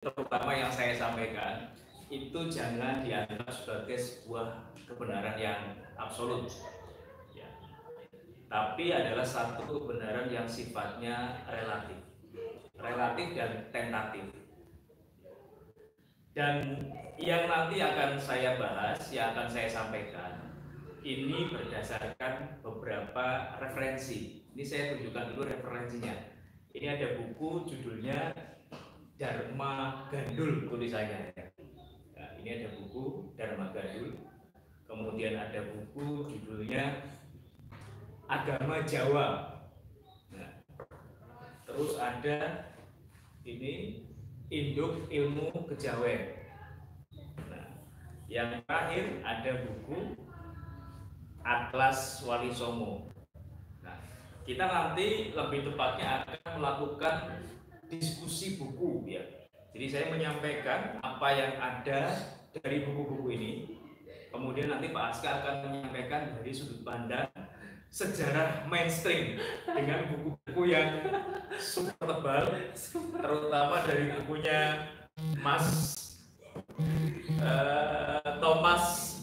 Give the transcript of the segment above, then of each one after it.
terutama yang saya sampaikan itu jangan dianggap sebagai sebuah kebenaran yang absolut, ya. Tapi adalah satu kebenaran yang sifatnya relatif dan tentatif. Dan yang nanti akan saya bahas, yang akan saya sampaikan, ini berdasarkan beberapa referensi. Ini saya tunjukkan dulu referensinya. Ini ada buku judulnya Dharma Gandul tulisannya. Nah, ini ada buku Dharma Gandul. Kemudian ada buku judulnya Agama Jawa. Nah, terus ada ini Induk Ilmu Kejawen. Nah, yang terakhir ada buku Atlas Wali Songo. Nah, kita nanti lebih tepatnya akan melakukan diskusi buku, ya. Jadi saya menyampaikan apa yang ada dari buku-buku ini. Kemudian nanti Pak Aska akan menyampaikan dari sudut pandang sejarah mainstream dengan buku-buku yang super tebal, terutama dari bukunya Mas Thomas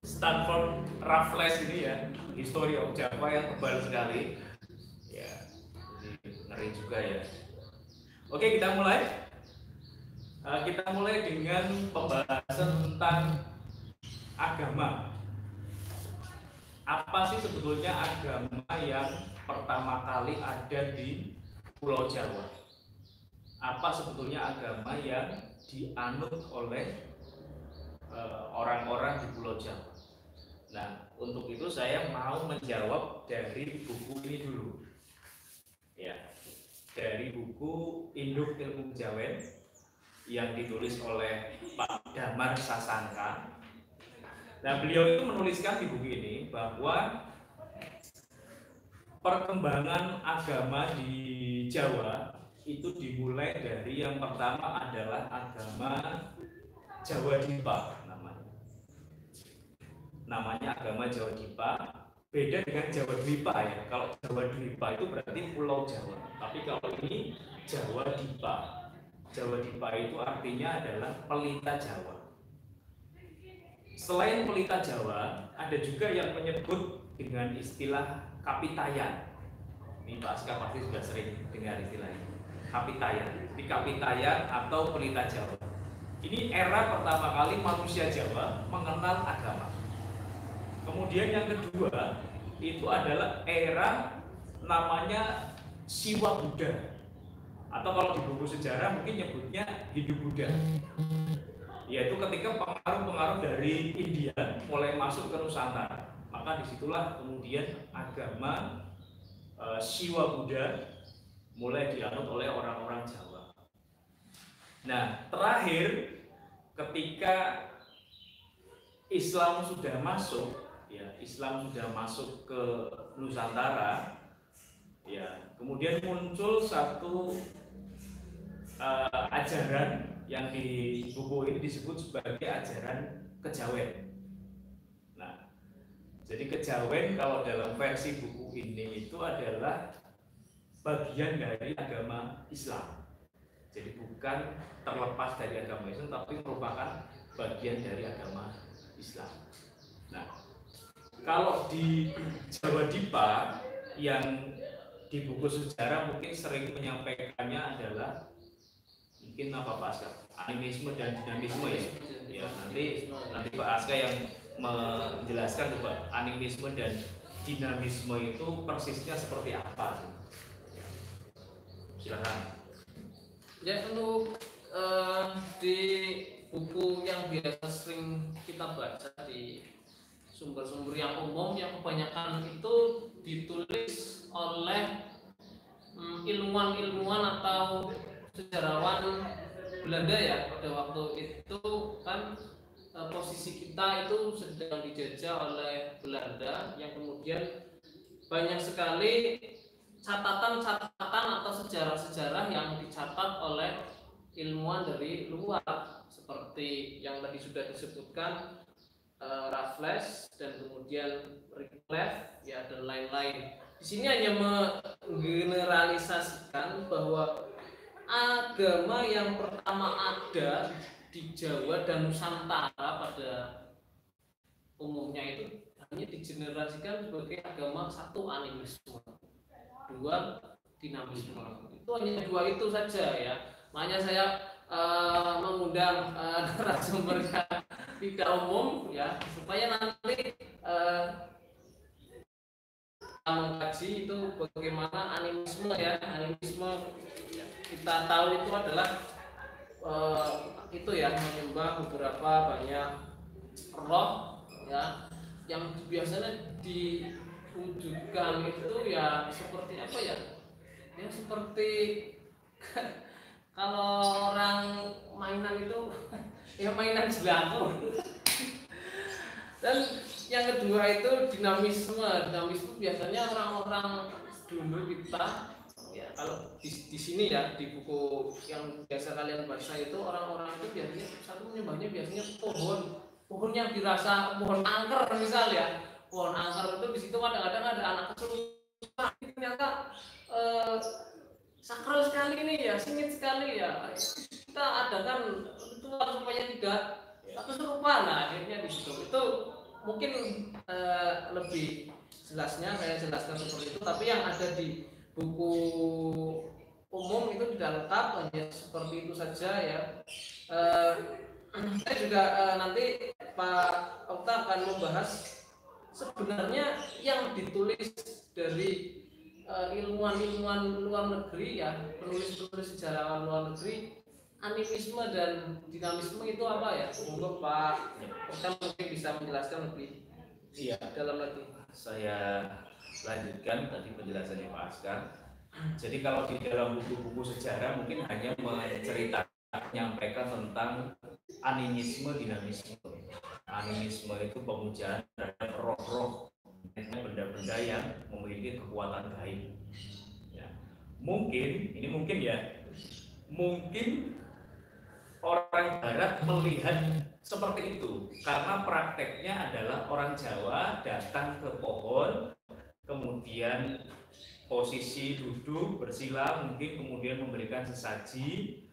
Stanford Raffles ini, ya, History of Java, yang tebal sekali, ya. Jadi ngeri juga, ya. Oke, kita mulai. Kita mulai dengan pembahasan tentang agama. Apa sih sebetulnya agama yang pertama kali ada di Pulau Jawa? Apa sebetulnya agama yang dianut oleh orang-orang di Pulau Jawa? Nah, untuk itu saya mau menjawab dari buku ini dulu, ya, dari buku Induk Ilmu Kejawen yang ditulis oleh Pak Damar Sasangka. Nah, beliau itu menuliskan di buku ini bahwa perkembangan agama di Jawa itu dimulai dari yang pertama adalah agama Jawa Dipa, namanya agama Jawa Dipa. Beda dengan Jawa Dwipa, ya. Kalau Jawa Dwipa itu berarti Pulau Jawa, tapi kalau ini Jawa Dipa. Jawa Dipa itu artinya adalah pelita Jawa. Selain pelita Jawa, ada juga yang menyebut dengan istilah Kapitayan. Ini Pak Aska pasti sudah sering dengar istilah ini. Kapitayan, di Kapitayan atau pelita Jawa. Ini era pertama kali manusia Jawa mengenal agama. Kemudian yang kedua itu adalah era namanya Siwa Buddha, atau kalau di buku sejarah mungkin nyebutnya Hindu Buddha, yaitu ketika pengaruh-pengaruh dari India mulai masuk ke Nusantara, maka disitulah kemudian agama Siwa Buddha mulai dianut oleh orang-orang Jawa. Nah, terakhir ketika Islam sudah masuk, ya, Islam sudah masuk ke Nusantara, ya, kemudian muncul satu ajaran yang di buku ini disebut sebagai ajaran kejawen. Nah, jadi kejawen kalau dalam versi buku ini itu adalah bagian dari agama Islam. Jadi bukan terlepas dari agama Islam, tapi merupakan bagian dari agama Islam. Nah, kalau di Jawa Dipa yang di buku sejarah mungkin sering menyampaikannya adalah mungkin apa Pak Aska? Animisme dan dinamisme, ya. Ya, nanti Pak Aska yang menjelaskan coba animisme dan dinamisme itu persisnya seperti apa. Silakan. Ya, untuk di buku yang biasa sering kita baca di sumber-sumber yang umum, yang kebanyakan itu ditulis oleh ilmuwan-ilmuwan atau sejarawan Belanda, ya. Pada waktu itu kan posisi kita itu sedang dijajah oleh Belanda, yang kemudian banyak sekali catatan-catatan atau sejarah-sejarah yang dicatat oleh ilmuwan dari luar, seperti yang tadi sudah disebutkan Raffles dan kemudian Wycliffe, ya, dan lain-lain. Di sini hanya menggeneralisasikan bahwa agama yang pertama ada di Jawa dan Nusantara pada umumnya itu hanya digenerasikan sebagai agama satu animisme, dua dinamisme. Itu hanya dua itu saja ya. Makanya saya mengundang narasumber tidak umum ya supaya nanti mengkaji itu bagaimana animisme ya. Animisme kita tahu itu adalah itu ya menyembah beberapa banyak roh ya yang biasanya diwujudkan itu ya seperti apa ya? Ya seperti kalau orang mainan itu ya mainan jelangkung. Dan yang kedua itu dinamisme. Dinamisme biasanya orang-orang dulu kita ya kalau di sini ya di buku yang biasa kalian baca itu orang-orang itu biasanya satu menyembahnya biasanya pohon yang dirasa pohon angker misal ya, pohon angker itu di situ kadang-kadang ada anak kecil ternyata sakral sekali ini ya, sengit sekali ya, kita adakan ritual supaya tidak kesurupan. Nah akhirnya di situ itu mungkin lebih jelasnya saya jelaskan seperti itu, tapi yang ada di buku umum itu tidak lengkap, hanya seperti itu saja ya. Saya juga nanti Pak Okta akan membahas sebenarnya yang ditulis dari ilmuwan-ilmuwan luar negeri ya, penulis-penulis sejarawan luar negeri, animisme dan dinamisme itu apa ya? Monggo Pak Okta mungkin bisa menjelaskan lebih dalam lagi. Saya lanjutkan tadi penjelasannya Pak Askar. Jadi kalau di dalam buku-buku sejarah mungkin hanya menyampaikan tentang animisme, dinamisme. Animisme itu pemujaan terhadap roh-roh, benda-benda yang memiliki kekuatan gaib. Ya. Mungkin orang Barat melihat seperti itu karena prakteknya adalah orang Jawa datang ke pohon, kemudian posisi duduk bersila, mungkin kemudian memberikan sesaji,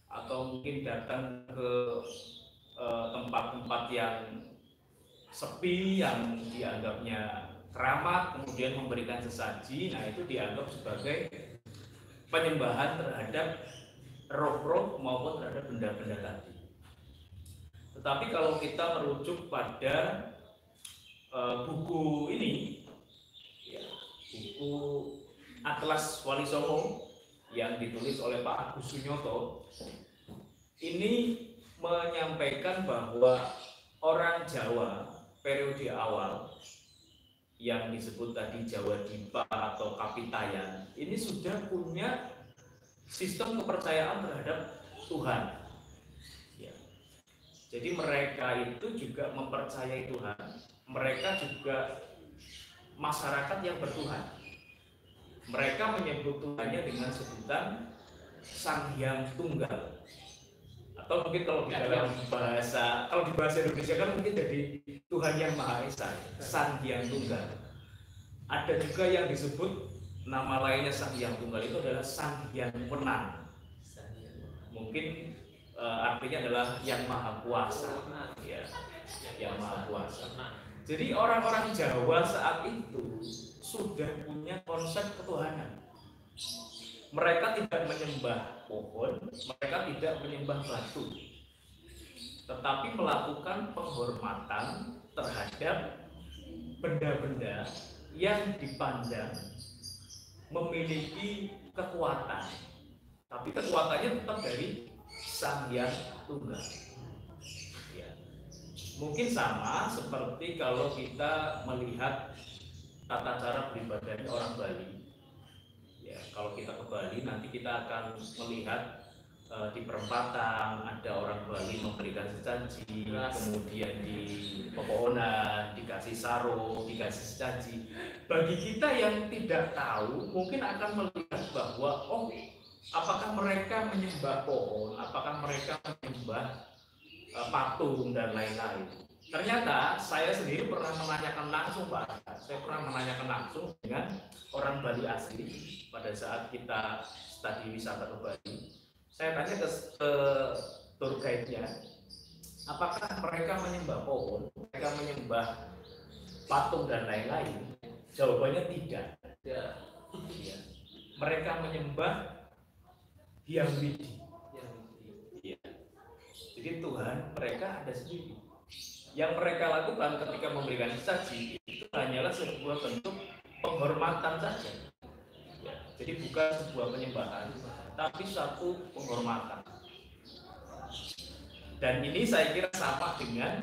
atau mungkin datang ke tempat-tempat yang sepi yang dianggapnya keramat, kemudian memberikan sesaji. Nah itu dianggap sebagai penyembahan terhadap roh-roh maupun terhadap benda-benda tadi. Tetapi kalau kita merujuk pada buku ini, ya, buku Atlas Wali Songo yang ditulis oleh Pak Agus Sunyoto, ini menyampaikan bahwa orang Jawa periode awal yang disebut tadi Jawa Dipa atau Kapitayan ini sudah punya sistem kepercayaan terhadap Tuhan. Ya. Jadi mereka itu juga mempercayai Tuhan. Mereka juga masyarakat yang bertuhan. Mereka menyebut Tuhannya dengan sebutan Sang Hyang Tunggal. Atau mungkin kalau di dalam bahasa Indonesia kan mungkin jadi Tuhan Yang Maha Esa, Sang Hyang Tunggal. Ada juga yang disebut nama lainnya Sang Hyang Tunggal itu adalah Sang Hyang Wenang. Mungkin artinya adalah Yang Maha Kuasa, ya, Yang Maha Kuasa. Jadi orang-orang Jawa saat itu sudah punya konsep ketuhanan. Mereka tidak menyembah pohon, mereka tidak menyembah batu, tetapi melakukan penghormatan terhadap benda-benda yang dipandang memiliki kekuatan, tapi kekuatannya tetap dari Sang Hyang Tunggal. Ya. Mungkin sama seperti kalau kita melihat tata cara beribadahnya orang Bali. Ya, kalau kita ke Bali nanti kita akan melihat di perempatan ada orang Bali memberikan sesaji, kemudian di pepohonan dikasih sarung, dikasih sesaji. Bagi kita yang tidak tahu mungkin akan melihat bahwa apakah mereka menyembah pohon, apakah mereka menyembah patung dan lain-lain. Ternyata saya sendiri pernah menanyakan langsung Pak, saya pernah menanyakan langsung dengan orang Bali asli pada saat kita studi wisata ke Bali. saya tanya ke tour guide-nya, apakah mereka menyembah pohon, mereka menyembah patung dan lain-lain? Jawabannya tidak. Ya. Mereka menyembah Hyang Widi. Ya. Jadi Tuhan mereka ada sendiri. Yang mereka lakukan ketika memberikan sesaji itu hanyalah sebuah bentuk penghormatan saja. Ya. Jadi bukan sebuah penyembahan, tapi satu penghormatan. Dan ini saya kira sama dengan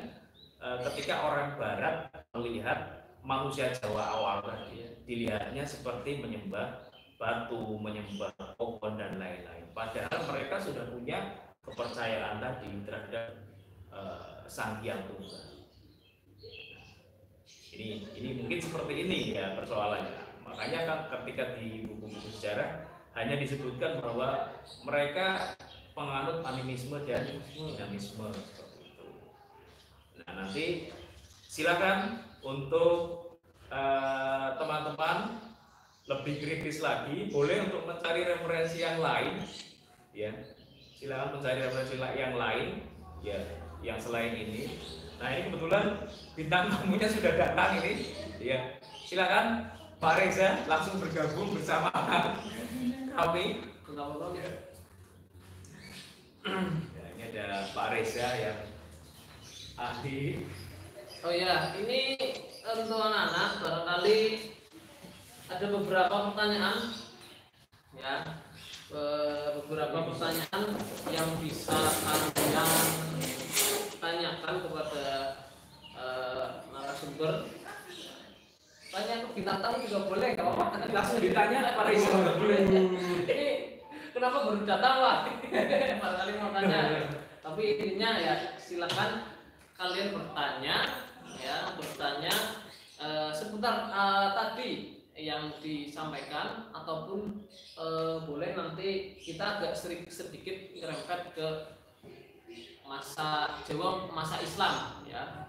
ketika orang Barat melihat manusia Jawa awal tadi, dilihatnya seperti menyembah batu, menyembah pohon dan lain-lain. Padahal mereka sudah punya kepercayaan tadi terhadap Sang Hyang Tunggal. Ini mungkin seperti ini ya persoalannya. Makanya kan ketika di buku-buku sejarah hanya disebutkan bahwa mereka penganut animisme dan dinamisme seperti itu. Nah, nanti silakan untuk teman-teman lebih kritis lagi, boleh untuk mencari referensi yang lain, ya. Silakan mencari referensi yang lain, ya, yang selain ini. Nah, ini kebetulan bintang tamunya sudah datang ini, ya. Silakan Pak Reza langsung bergabung bersama kami. Ya, ini ada Pak Reza yang ahli. Oh ya, ini untuk anak-anak barangkali ada beberapa pertanyaan, ya, beberapa pertanyaan yang bisa Anda tanyakan kepada narasumber. Tanya ke bintang tamu juga boleh, nggak apa-apa. Langsung ditanya Pak Reza. Ini kenapa baru datang Pak? Barangkali mau tanya. Tapi intinya ya silakan kalian bertanya, ya, seputar tadi yang disampaikan ataupun boleh nanti kita agak sedikit ngerempet ke masa Jawa, masa Islam, ya.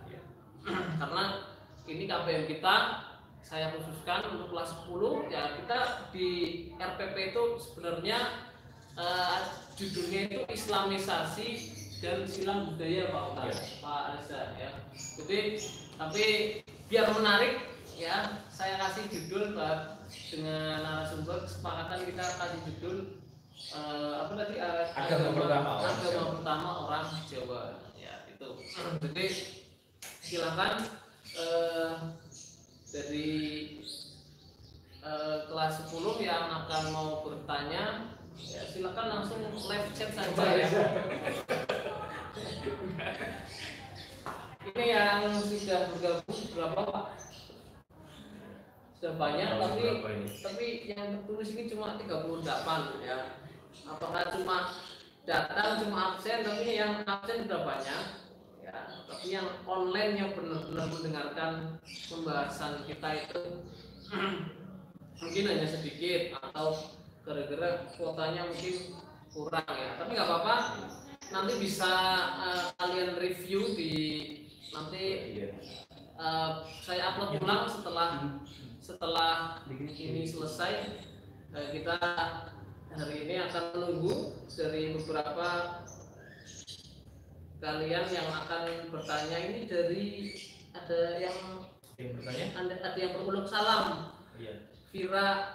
Karena ini KBM kita saya khususkan untuk kelas 10, ya. Kita di RPP itu sebenarnya judulnya itu Islamisasi dan Silang Budaya Pak Ustaz, Pak Reza, ya. Jadi tapi biar menarik, ya, saya kasih judul dengan narasumber kesepakatan kita kasih judul apa tadi, agama pertama orang Jawa, ya, itu. Jadi silakan dari kelas 10 yang akan mau bertanya, ya, silakan langsung live chat saja, ya. Ini yang sudah bergabung berapa Pak? Sudah banyak, tapi yang tertulis ini cuma 38, ya. Apakah cuma datang, cuma absen, tapi yang absen sudah banyak, ya. Tapi yang online yang benar-benar mendengarkan pembahasan kita itu mungkin hanya sedikit atau gara-gara kuotanya mungkin kurang, ya. Tapi nggak apa-apa, nanti bisa kalian review di nanti saya upload ulang setelah ini selesai. Kita hari ini akan menunggu dari beberapa kalian yang akan bertanya. Ini dari ada yang bertanya, ada yang beruluk salam. Vira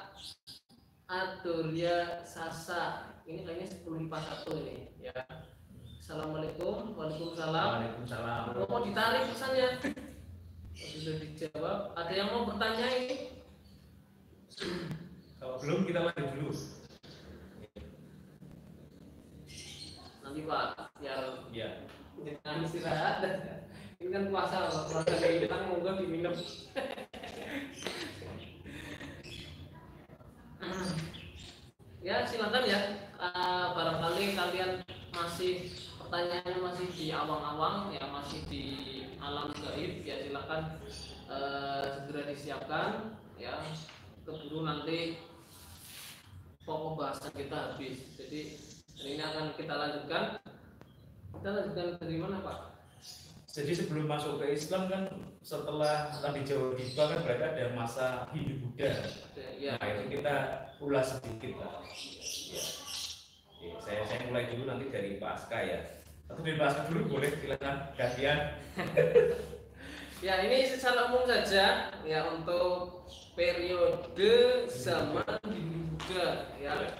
Adoria Sasa, ini kayaknya 10 IPA 1 ini, ya. Assalamualaikum. Waalaikumsalam. Waalaikumsalam. Mau ditarik pesannya? Sudah dijawab. Ada yang mau bertanya ini? Kalau belum kita lanjut dulu. Nanti Pak, biar Ya. jangan istirahat. Ini kan puasa, puasa dari kita monggo diminum. Ya silakan, ya. Barangkali kalian masih pertanyaannya masih di awang-awang, ya, masih di alam gaib, ya, silakan segera disiapkan, ya. Keburu nanti pokok bahasan kita habis. Jadi ini akan kita lanjutkan. Kita lanjutkan dari mana Pak? Jadi sebelum masuk ke Islam kan, setelah tadi Jawa Dipa kan berarti ada masa Hindu Buddha. Ya. Nah itu kita ulas sedikit Pak. Ya. saya mulai dulu nanti dari Pak Aska ya. Atau dari Pak Aska dulu boleh, silakan gantian. Ya, ini secara umum saja ya untuk periode zaman Hindu Buddha ya.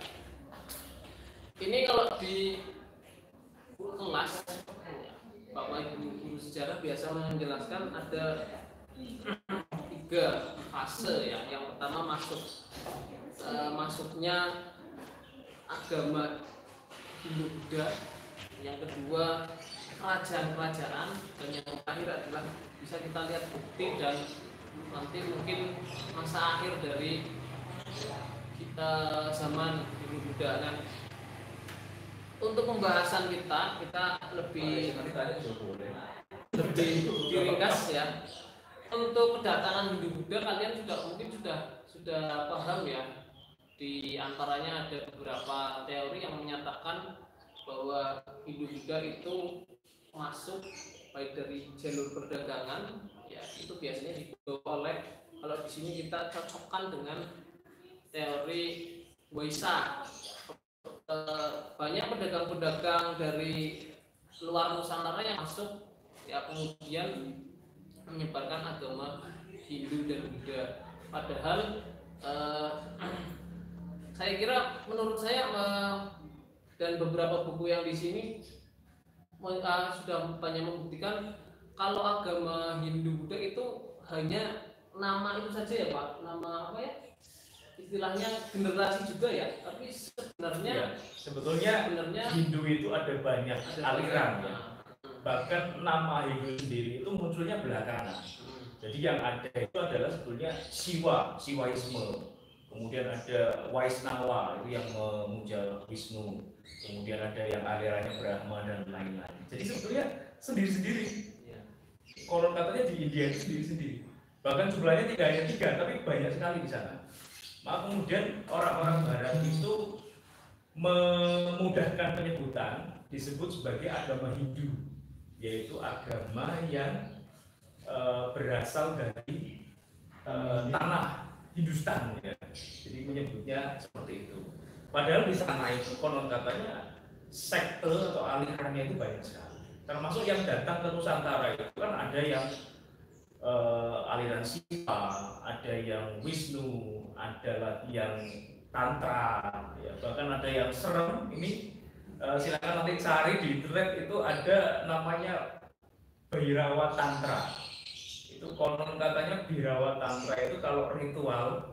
Ini kalau di kelas Bapak Ibu guru sejarah biasa menjelaskan ada 3 fase ya. Yang pertama masuknya agama Hindu Buddha, yang kedua kerajaan-kerajaan, dan yang terakhir adalah bisa kita lihat bukti dan nanti mungkin masa akhir dari kita zaman Hindu Buddha. Nah, untuk pembahasan kita lebih diringkas ya. Untuk kedatangan Hindu Buddha kalian mungkin sudah paham ya. Di antaranya ada beberapa teori yang menyatakan bahwa Hindu Buddha itu masuk baik dari jalur perdagangan ya, itu biasanya dibawa oleh, kalau di sini kita cocokkan dengan teori Waisak. Banyak pedagang-pedagang dari luar Nusantara yang masuk ya, kemudian menyebarkan agama Hindu dan Buddha. Padahal saya kira, menurut saya dan beberapa buku yang di sini sudah banyak membuktikan kalau agama Hindu Buddha itu hanya nama itu saja ya Pak, nama apa ya, istilahnya generasi juga ya, tapi sebenarnya sebetulnya Hindu itu ada banyak aliran ya. Bahkan nama Hindu sendiri itu munculnya belakangan. Jadi yang ada itu adalah sebetulnya Siwaisme. Kemudian ada Waisnawa, itu yang memuja Wisnu. Kemudian ada yang alirannya Brahma dan lain-lain. Jadi sebetulnya sendiri-sendiri. Konon katanya di India itu sendiri-sendiri. Bahkan jumlahnya tidak hanya 3, tapi banyak sekali di sana. Maka kemudian orang-orang Barat itu memudahkan penyebutan, disebut sebagai agama Hindu, yaitu agama yang berasal dari tanah Hindustan ya. Jadi menyebutnya seperti itu. Padahal di sana itu konon katanya sekte atau alirannya itu banyak sekali. Termasuk yang datang ke Nusantara itu kan ada yang aliran Siwa, ada yang Wisnu, ada lagi yang Tantra, ya, bahkan ada yang serem. Ini silakan nanti cari di internet, itu ada namanya Bhairawa Tantra. Itu konon katanya Bhairawa Tantra itu kalau ritual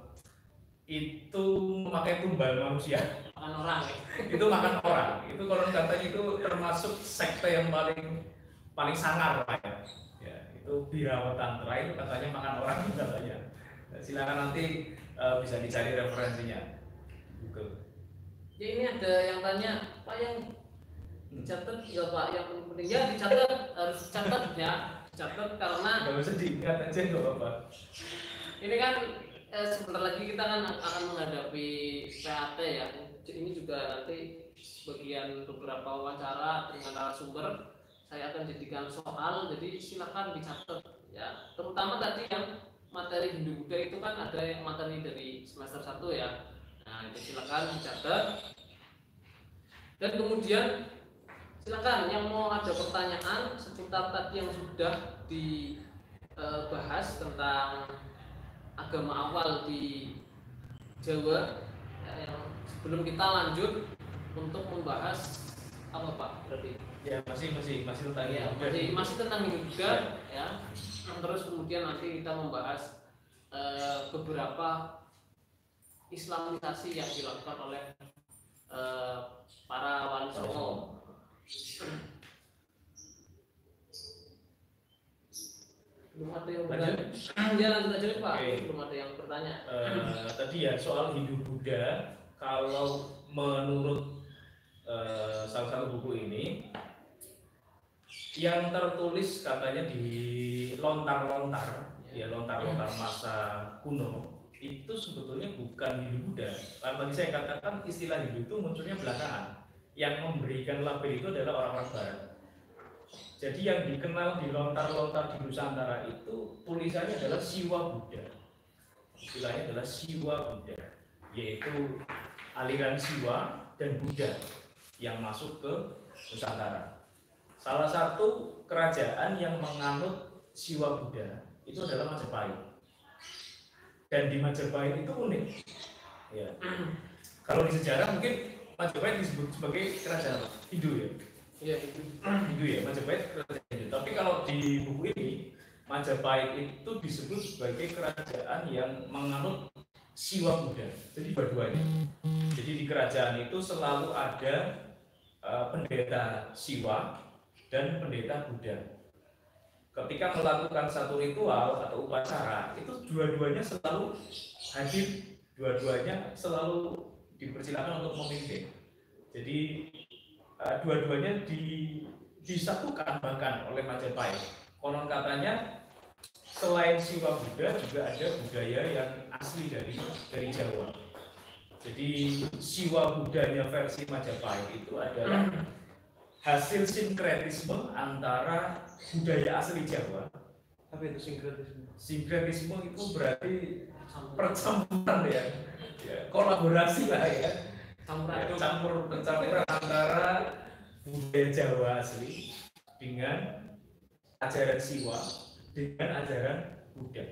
itu memakai tumbal manusia, makan orang ya. Itu makan orang. Itu konon katanya itu termasuk sekte yang paling sangar lah ya. Ya, itu Bhairawa Tantra itu katanya makan orang katanya. Nah, silakan nanti bisa dicari referensinya. Google. Ya, ini ada yang tanya, Pak, yang dicatat ya Pak, yang penting ya dicatat, harus dicatat ya. Catat karena nggak usah diingat aja nggak apa-apa. Ini kan sebentar lagi kita kan akan menghadapi PAT ya. Ini juga nanti bagian beberapa wawancara dengan narasumber saya akan jadikan soal, jadi silakan dicatat ya. Terutama tadi yang materi Hindu Buddha itu kan ada yang materi dari semester 1 ya. Nah, itu silakan dicatat. Dan kemudian silakan yang mau ada pertanyaan seputar tadi yang sudah dibahas tentang agama awal di Jawa ya, yang sebelum kita lanjut untuk membahas apa Pak berarti? Ya masih tentang ya, masih tentang Hindu Buddha ya. Terus kemudian nanti kita membahas beberapa Islamisasi yang dilakukan oleh para wali songo. Belum ada yang bertanya. Ya, lanjut aja Pak. Belum ada yang bertanya. Tadi ya soal Hindu Buddha, kalau menurut salah satu buku ini yang tertulis katanya di lontar-lontar ya, lontar-lontar masa kuno itu sebetulnya bukan Hindu Buddha. Tadi saya katakan istilah Hindu itu munculnya belakangan. Yang memberikan label itu adalah orang-orang Barat. Jadi yang dikenal di lontar-lontar di Nusantara itu tulisannya adalah Siwa Buddha. Istilahnya adalah Siwa Buddha, yaitu aliran Siwa dan Buddha. yang masuk ke Nusantara. Salah satu kerajaan yang menganut Siwa Buddha itu adalah Majapahit. Dan di Majapahit itu unik. Ya. Kalau di sejarah mungkin Majapahit disebut sebagai kerajaan Hindu ya. Iya, Hindu ya, Majapahit kerajaan Hindu. Tapi kalau di buku ini Majapahit itu disebut sebagai kerajaan yang menganut Siwa Buddha. Jadi dua-duanya. Jadi di kerajaan itu selalu ada pendeta Siwa dan pendeta Buddha. Ketika melakukan satu ritual atau upacara, itu dua-duanya selalu hadir, dua-duanya selalu dipersilakan untuk memimpin. Jadi dua-duanya disatukan bahkan oleh Majapahit. Konon katanya selain Siwa Buddha juga ada budaya yang asli dari Jawa. Jadi Siwa Buddhanya versi Majapahit itu adalah hasil sinkretisme antara budaya asli Jawa. Apa itu sinkretisme? Sinkretisme itu berarti percampuran ya, kolaborasi lah ya. Campuran antara budaya Jawa asli dengan ajaran Siwa dengan ajaran Buddha.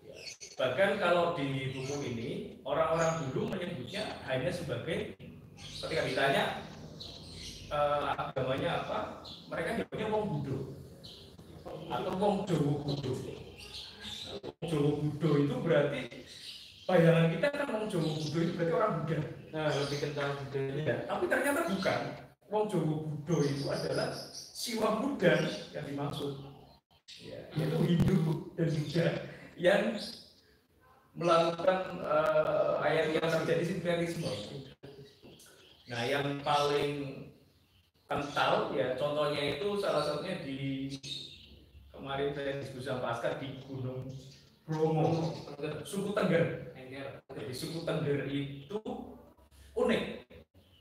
Ya. Bahkan kalau di buku ini orang-orang dulu menyebutnya hanya sebagai ketika ditanya agamanya apa, mereka nyebutnya wong Buddha atau wong Jawa Buddha. Wong Jawa Buddha itu berarti bayangan kita kan wong Jawa Buddha itu berarti orang Buddha. Nah, lebih kental budayanya. Ya, tapi ternyata bukan. Wong Jawa Buddha itu adalah Siwa Buddha yang dimaksud. Ya, yaitu Hindu dan Buddha yang melakukan ayat yang terjadi sinkretisme. Nah, yang paling kental ya contohnya itu salah satunya di kemarin saya diskusi sama Pasca di Gunung Bromo, suku Tengger. Jadi suku Tengger itu unik.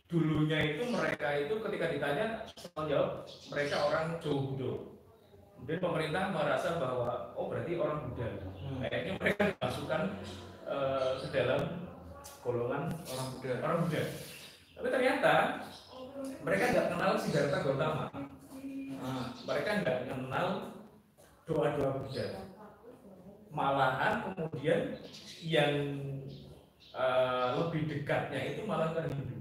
Dulunya itu mereka itu ketika ditanya jawab mereka orang Jawa Buddha. Kemudian pemerintah merasa bahwa oh berarti orang Buddha. Kayaknya mereka dimasukkan ke dalam golongan orang Buddha. Tapi ternyata mereka nggak kenal Siddhartha Gautama. Mereka nggak kenal doa-doa Buddha. Malahan kemudian yang lebih dekatnya itu malah ke Hindu.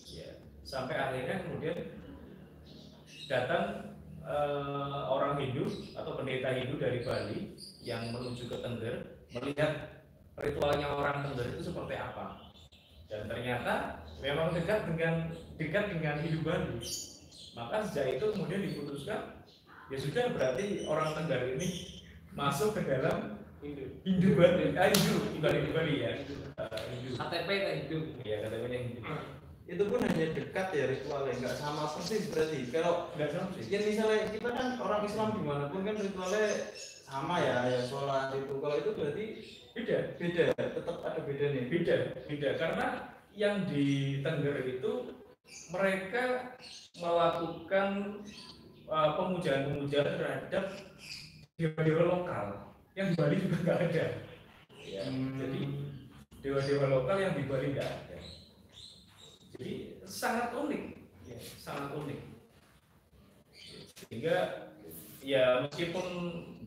Ya, sampai akhirnya kemudian datang orang Hindu atau pendeta Hindu dari Bali yang menuju ke Tengger melihat ritualnya orang Tengger itu seperti apa. Dan ternyata memang dekat dengan Hindu Bali. Maka sejak itu kemudian diputuskan ya sudah berarti orang Tengger ini masuk ke dalam Hindu Bali. Hindu Bali ya. Hindu. KTP kan Hindu. Iya, KTP-nya Hindu. Itu pun hanya dekat ya ritualnya, nggak sama persis berarti. Kalau Nggak sama sih. ya misalnya kita kan orang Islam dimanapun kan ritualnya sama ya sholat itu. Kalau itu berarti Beda. Tetap ada bedanya. Beda karena yang di Tengger itu mereka melakukan pemujaan terhadap dewa-dewa lokal yang di Bali juga nggak ada. Ya, jadi dewa-dewa lokal yang di Bali nggak ada. Jadi sangat unik, ya, sangat unik. Sehingga ya meskipun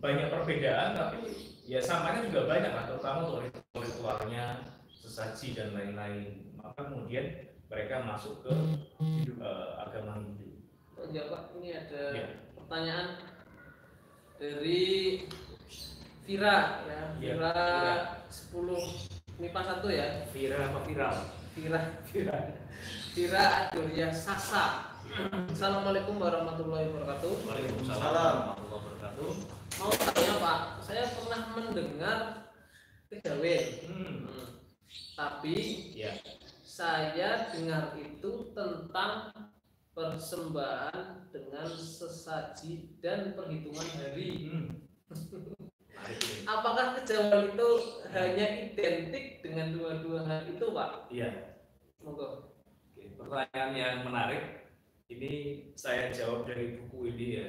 banyak perbedaan, tapi ya samanya juga banyak lah, terutama untuk ritualnya, sesaji dan lain-lain. Maka kemudian mereka masuk ke agama Hindu. Ya Pak, ini ada Ya. pertanyaan dari Vira ya. Vira 10 MIPA 1 ya. Vira apa viral? Vira Adoria Sasa. Assalamualaikum warahmatullahi wabarakatuh. Waalaikumsalam warahmatullahi wabarakatuh. Mau tanya Pak, saya pernah mendengar kejawen. Tapi Ya. saya dengar itu tentang persembahan dengan sesaji dan perhitungan hari. Apakah kejawen itu hanya identik dengan dua-dua hal itu, Pak? Iya. Monggo. Oke, pertanyaan yang menarik. Ini saya jawab dari buku ini ya.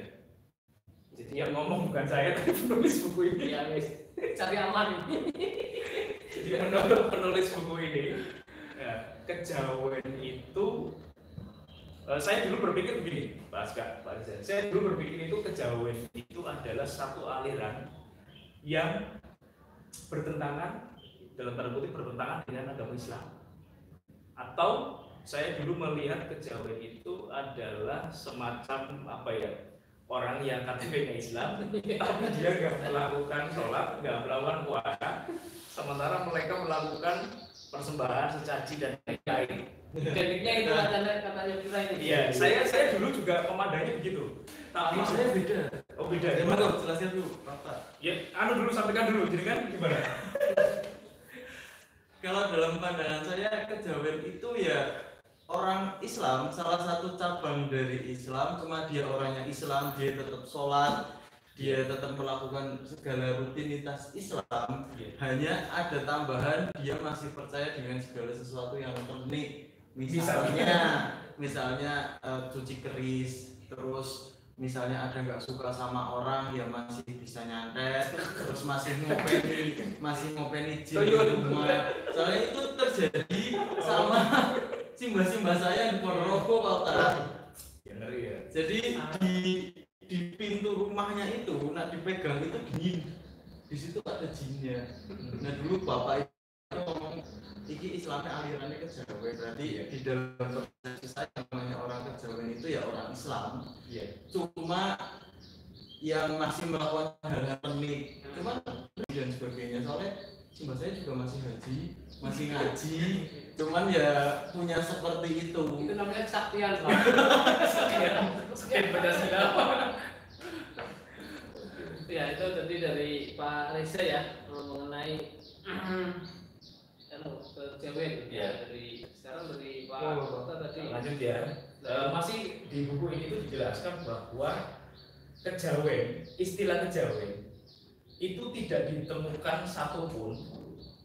Jadi yang ngomong bukan saya, tapi penulis buku ini. Ya, wis. Cari aman. Jadi penulis buku ini. Ya, kejawen itu saya dulu berpikir begini, Pak Rizal. Saya dulu berpikir itu kejawen itu adalah satu aliran yang bertentangan, dalam tanda kutip bertentangan dengan agama Islam. Atau saya dulu melihat kejawen itu adalah semacam apa ya, orang yang KTP-nya Islam, tapi dia nggak melakukan sholat, nggak melakukan puasa, sementara mereka melakukan persembahan sesaji dan lain-lain. Identiknya itu katanya kita ini. Iya, saya dulu juga memandangnya begitu. Tapi saya beda. Oh beda. Ya, betul, jelaskan dulu, Pak. Ya, dulu sampaikan dulu. Jadi kan gimana? Kalau dalam pandangan saya kejawen itu ya orang Islam, salah satu cabang dari Islam, cuma dia orangnya Islam, dia tetap sholat, dia tetap melakukan segala rutinitas Islam. Hanya ada tambahan, dia masih percaya dengan segala sesuatu yang unik. Misalnya cuci keris, terus misalnya ada nggak suka sama orang, ya masih bisa nyantet, terus masih ngopeni jin di rumah. Soalnya itu terjadi sama simbah-simbah saya di Ponorogo, Pak Ustaz. Ya, ngeri ya. Jadi di pintu rumahnya itu, nak dipegang itu dingin. Di situ ada jinnya. Nah dulu bapak itu ngomong, iki Islamnya alirannya kejawen, berarti di dalam persepsi saya namanya orang kejawen itu ya orang Islam. Cuma yang masih melakukan hal-hal unik, cuman dan sebagainya. Soalnya simbah saya juga masih haji, masih ngaji, cuman ya punya seperti itu. Itu namanya kesaktian, Pak. Sekian Pancasila. Ya itu tadi dari Pak Reza ya mengenai kejawen ya, dari sekarang dari Pak Kota tadi. Lanjut ya. Masih di buku ini tuh dijelaskan bahwa kejawen, istilah kejawen itu tidak ditemukan satupun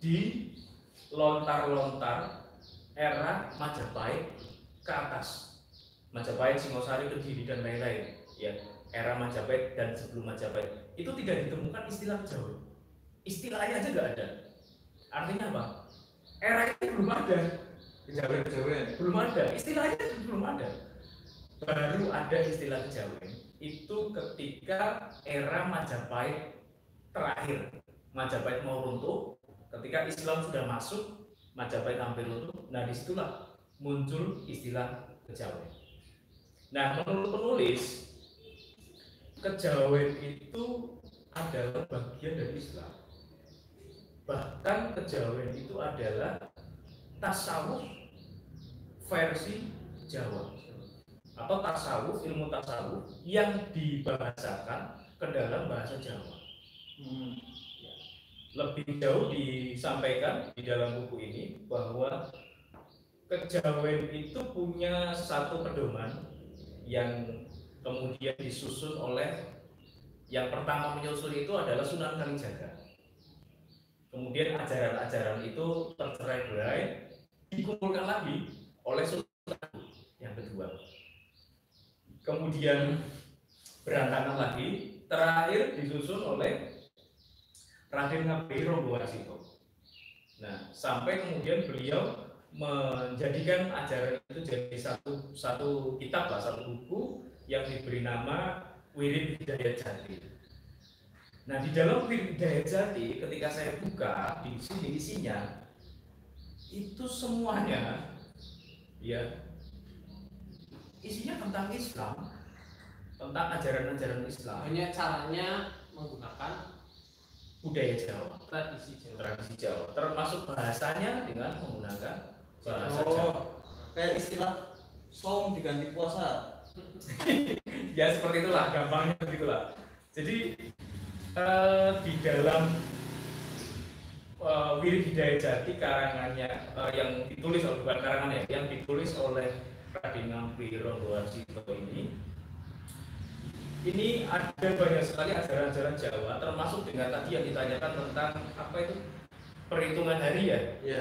di lontar-lontar era Majapahit ke atas. Majapahit, Singosari, Kediri dan lain-lain. Ya, era Majapahit dan sebelum Majapahit itu tidak ditemukan istilah kejawen. Istilahnya aja nggak ada. Artinya apa? Era itu belum ada. Kejawen belum ada, istilahnya belum ada. Baru ada istilah kejawen itu ketika era Majapahit terakhir. Majapahit mau runtuh, ketika Islam sudah masuk, Majapahit hampir runtuh. Nah disitulah muncul istilah kejawen. Nah menurut penulis, kejawen itu adalah bagian dari Islam. Bahkan kejawen itu adalah tasawuf versi Jawa atau tasawuf, ilmu tasawuf yang dibahasakan ke dalam bahasa Jawa. Lebih jauh disampaikan di dalam buku ini bahwa kejawen itu punya satu pedoman yang kemudian disusun oleh, yang pertama menyusun itu adalah Sunan Kalijaga. Kemudian ajaran-ajaran itu tercerai-berai, dikumpulkan lagi oleh Sultan yang kedua. Kemudian berantakan lagi, terakhir disusun oleh Raden Ngabei Ronggowarsito. Nah, sampai kemudian beliau menjadikan ajaran itu jadi satu kitab lah, satu buku yang diberi nama Wirid Hidayat Jati. Nah, di dalam Wirid Hidayat Jati, ketika saya buka di sini isinya itu semuanya ya isinya tentang Islam, tentang ajaran-ajaran Islam. Hanya caranya menggunakan budaya Jawa, tradisi Jawa, termasuk bahasanya dengan menggunakan bahasa Jawa. Kayak istilah som diganti puasa. Ya seperti itulah, gampangnya begitulah. Jadi di dalam Wirid Hidayat Jati karangannya yang ditulis oleh, bukan karangannya, yang ditulis oleh Raden Ngabei Ronggowarsito ini ada banyak sekali ajaran-ajaran Jawa, termasuk dengan tadi yang ditanyakan tentang apa itu perhitungan hari ya. Iya.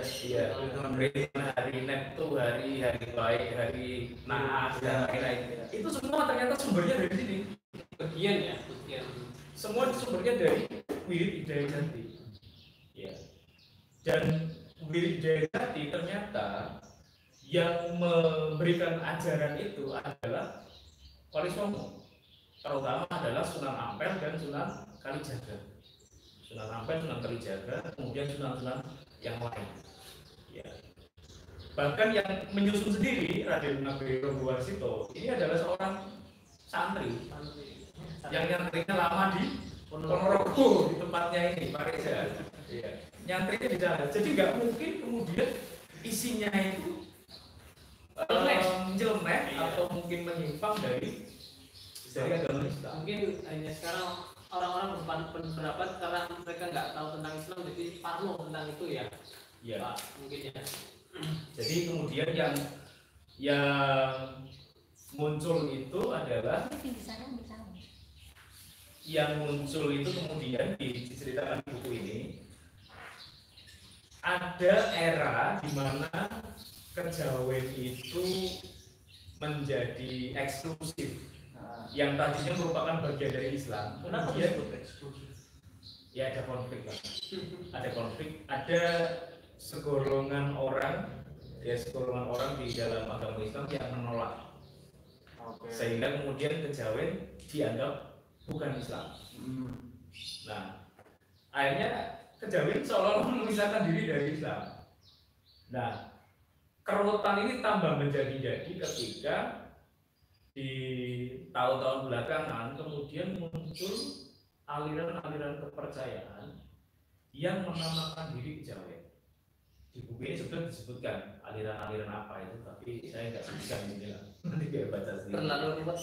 Perhitungan hari Neptu, hari baik, hari Naas dan lain-lain. Itu semua ternyata sumbernya dari sini. bagian. Semua sumbernya dari Wirid Hidayat Jati. Ya. Dan Wirid Hidayat Jati ternyata yang memberikan ajaran itu adalah Wali Songo, terutama adalah Sunan Ampel dan Sunan Kalijaga. Sunan Ampel, Sunan Kalijaga, kemudian Sunan-Sunan yang lain. Ya. Bahkan yang menyusun sendiri Raden Nagara Buwarsito ini adalah seorang santri yang nyantrinya lama di Ponorogo, di tempatnya ini Pak Reza. Ya. Nyantrinya di sana. Jadi nggak mungkin kemudian isinya itu menjelmek atau mungkin menyimpang dari agama Islam. Mungkin hanya sekarang orang-orang berpendapat karena mereka nggak tahu tentang Islam jadi parno tentang itu ya. Ya. Pak, mungkin ya. Jadi kemudian yang muncul itu adalah diceritakan di buku ini ada era di mana kejawen itu menjadi eksklusif, yang tadinya merupakan bagian dari Islam. Kemudian ya ada konflik lah. Ada segolongan orang di dalam agama Islam yang menolak. Sehingga kemudian kejawen dianggap bukan Islam. Nah, akhirnya kejawen seolah-olah memisahkan diri dari Islam. Nah, kerutan ini tambah menjadi-jadi ketika di tahun-tahun belakangan kemudian muncul aliran-aliran kepercayaan yang menamakan diri kejawen. Di buku ini sudah disebutkan aliran-aliran apa itu, tapi saya nggak sebutkan ini lah. Nanti biar baca sendiri. Terlalu ribet.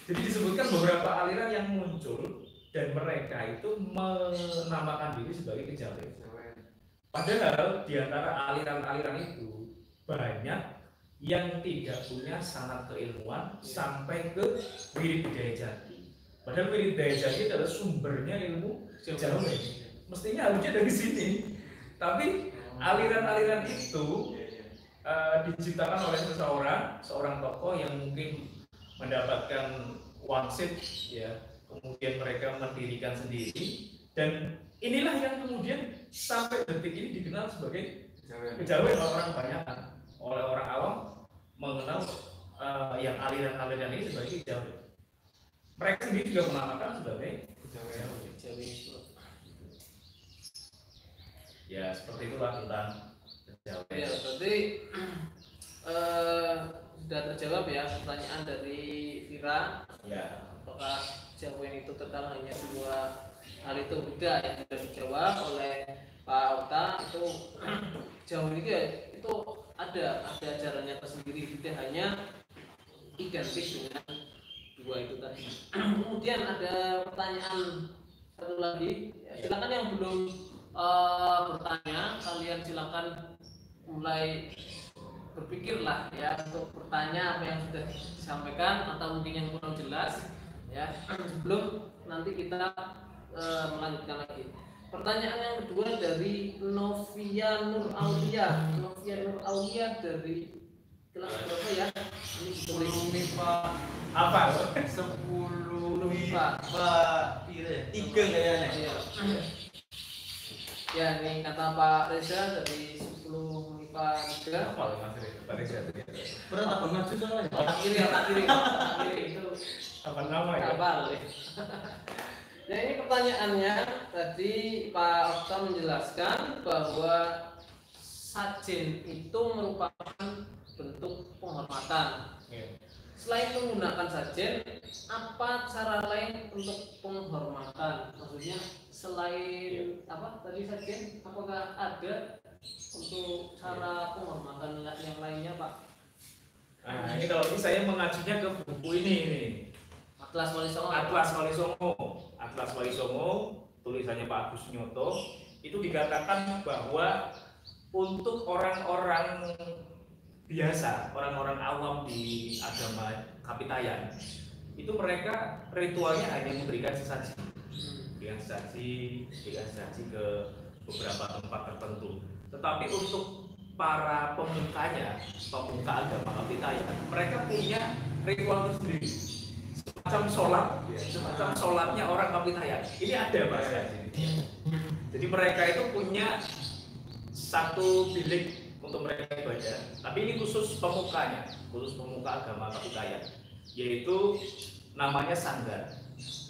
Jadi disebutkan beberapa aliran yang muncul dan mereka itu menamakan diri sebagai kejawen. Padahal di antara aliran-aliran itu banyak yang tidak punya sanad keilmuan sampai ke Wirid Daya Jati. Padahal Wirid Daya Jati adalah sumbernya ilmu kejawen. Mestinya harusnya dari sini. Tapi aliran-aliran itu diciptakan oleh seorang tokoh yang mungkin mendapatkan wangsit, ya, kemudian mereka mendirikan sendiri, dan inilah yang kemudian sampai detik ini dikenal sebagai kejawen oleh orang banyak, oleh orang awam mengenal yang aliran-aliran ini sebagai kejawen. Mereka sendiri juga menamakan sebagai kejawen. Ya, seperti itulah tentang kejawen. Ya, berarti sudah terjawab ya pertanyaan dari Vira. Ya. Apakah kejawen itu terkenal hanya dua hal itu? Tidak, yang sudah dijawab oleh Pak Okta itu kejawen itu ya itu ada ajarannya tersendiri, tidak hanya identik dengan dua itu tadi. Kemudian ada pertanyaan satu lagi, ya, silakan yang belum bertanya, kalian silakan mulai berpikirlah ya untuk bertanya apa yang sudah disampaikan atau mungkin yang kurang jelas ya sebelum nanti kita melanjutkan lagi. Pertanyaan yang kedua dari Novia Nur Aulia dari kelas berapa ya? Ini 10 MIPA Apa? 10 MIPA 3 kayaknya. Ya, ini kata Pak Reza dari 10 MIPA 3. Apa Mas Reza tadi? Berat apa ngaji soalnya? Otak kiri itu Apa nama ya? kapal. Nah, ini pertanyaannya tadi Pak Okta menjelaskan bahwa sajen itu merupakan bentuk penghormatan. Selain menggunakan sajen, apa cara lain untuk penghormatan? Maksudnya selain apa tadi sajen, apakah ada untuk cara penghormatan yang lainnya, Pak? Nah, ini kalau ini saya mengacunya ke buku ini nih. Atlas Wali Songo. Atlas Wali Songo, tulisannya Pak Agus Nyoto, itu dikatakan bahwa untuk orang-orang biasa, orang-orang awam di agama Kapitayan, itu mereka ritualnya hanya memberikan sesaji, ke beberapa tempat tertentu. Tetapi untuk para pemuka agama Kapitayan, mereka punya ritual tersendiri, semacam sholatnya orang Kapitayan. Ini ada Mas. Jadi mereka itu punya satu bilik untuk mereka ibadah. Tapi ini khusus pemukanya, khusus pemuka agama Kapitayan, yaitu namanya sanggar,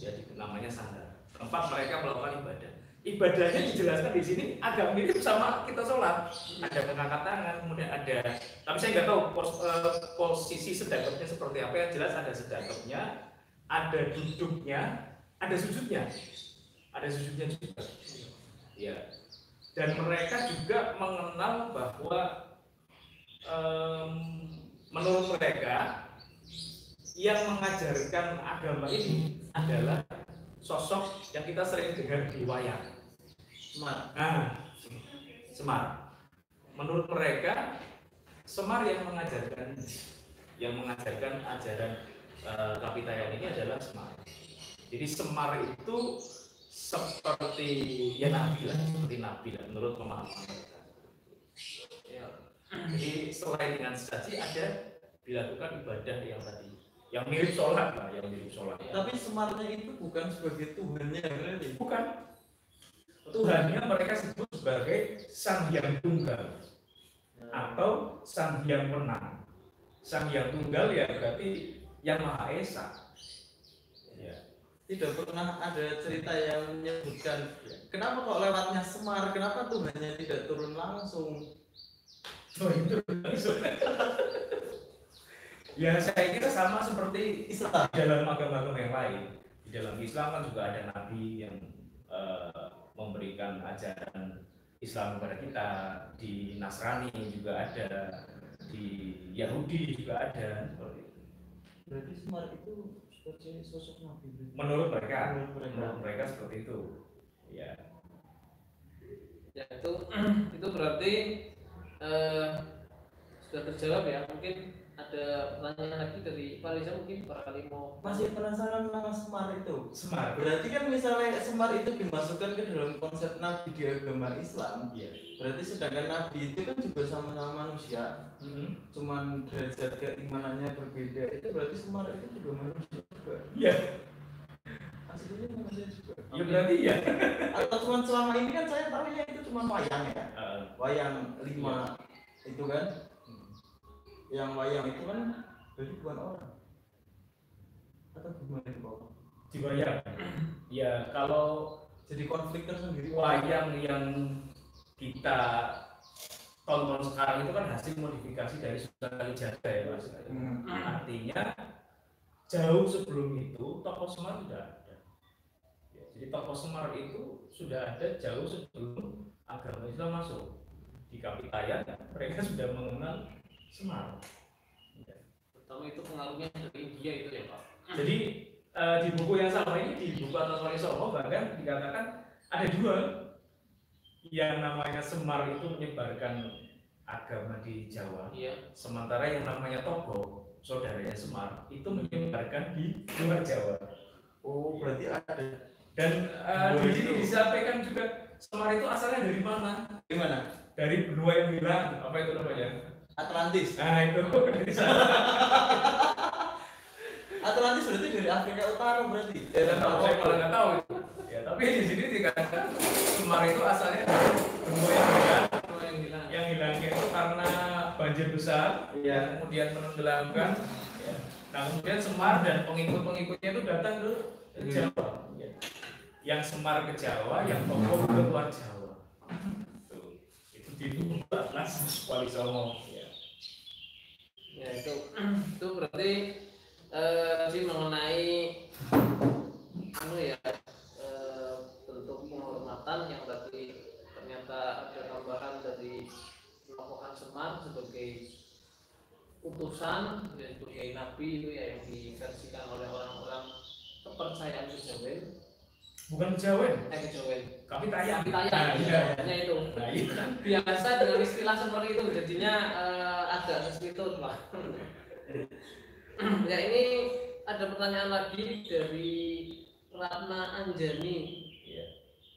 ya namanya sanggar. Tempat mereka melakukan ibadah. Ibadahnya dijelaskan di sini agak mirip sama kita sholat. Ada mengangkat tangan, kemudian ada, tapi saya nggak tahu posisi sedekapnya seperti apa. Yang jelas ada sedekapnya, ada duduknya, ada sujudnya juga. Ya. Dan mereka juga mengenal bahwa menurut mereka yang mengajarkan agama ini adalah sosok yang kita sering dengar di wayang. Semar. Menurut mereka Semar yang mengajarkan ajaran Kapitayan ini adalah Semar. Jadi Semar itu seperti nabi lah menurut pemahaman mereka. Ya. Jadi selain dengan sesaji ada dilakukan ibadah yang tadi, yang mirip sholat lah, Ya. Tapi Semarnya itu bukan sebagai Tuhannya, berarti? Bukan. Tuhannya mereka sebut sebagai Sang Hyang Tunggal atau Sang Hyang Wenang. Sang Hyang Tunggal ya berarti yang Maha Esa. Ya. Tidak pernah ada cerita yang menyebutkan kenapa kok lewatnya Semar, kenapa Tuhannya tidak turun langsung. Oh itu. Ya saya kira sama seperti Islam dalam agama-agama yang lain. Di dalam Islam kan juga ada nabi yang memberikan ajaran Islam kepada kita. Di Nasrani juga ada, di Yahudi juga ada seperti itu. Berarti Semar itu sebagai sosok nabi. Menurut mereka seperti itu. Ya. Ya itu berarti sudah terjawab ya. Mungkin ada pertanyaan lagi dari Pak Riza, mungkin barangkali mau Masih penasaran nama Semar itu? Semar. Berarti kan misalnya Semar itu dimasukkan ke dalam konsep nabi di agama Islam. Iya. Berarti sedangkan nabi itu kan juga sama-sama manusia. Cuman derajat keimanannya berbeda. Itu berarti Semar itu juga manusia juga. Iya. Aslinya manusia juga. Ya berarti ya. Atau cuman selama ini kan saya tahunya itu cuma wayang ya. Wayang 5 itu kan. Yang wayang itu kan berarti bukan orang. Atau gimana itu Pak? Dibayar. Ya kalau Jadi konflik tersendiri. wayang yang kita tonton sekarang itu kan hasil modifikasi dari Sunan Kalijaga ya Mas. Artinya jauh sebelum itu tokoh Semar sudah ada. Ya, jadi tokoh Semar itu sudah ada jauh sebelum agama Islam masuk. Di Kapitayan mereka sudah mengenal Semar. Ya. pertama itu pengaruhnya dari India itu ya Pak. Jadi di buku yang sama ini, di buku Atas Wali Songo bahkan dikatakan ada 2 yang namanya Semar itu menyebarkan agama di Jawa. Iya. Sementara yang namanya Togo, saudaranya Semar, itu menyebarkan di luar Jawa. Oh, berarti ada. Dan di sini disampaikan juga Semar itu asalnya dari mana? Dari mana? Dari benua yang hilang, apa itu namanya? Atlantis. Nah itu dari sana. Atlantis berarti dari Afrika Utara berarti. Saya malah nggak tahu itu. Ya, tapi di sini dikatakan Semar itu asalnya dari benua yang hilang. Yang hilangnya itu karena banjir besar, kemudian menenggelamkan. Ya. Nah kemudian Semar dan pengikut-pengikutnya itu datang ke Jawa. Ya. Yang Semar ke Jawa, yang Togo ke luar Jawa. Itu di buku Atlas Wali Songo. Ya itu berarti sih mengenai bentuk penghormatan yang tadi ternyata ada tambahan dari melakukan Semar sebagai utusan dan sebagai nabi itu ya yang diversikan oleh orang-orang kepercayaan kejawen. Bukan kejawen, Kejawen. Kapitayan. Kapitayan. Iya. Itu. Biasa dengan istilah seperti itu jadinya agak kesulitan lah. Ya ini ada pertanyaan lagi dari Ratna Anjani. Ya.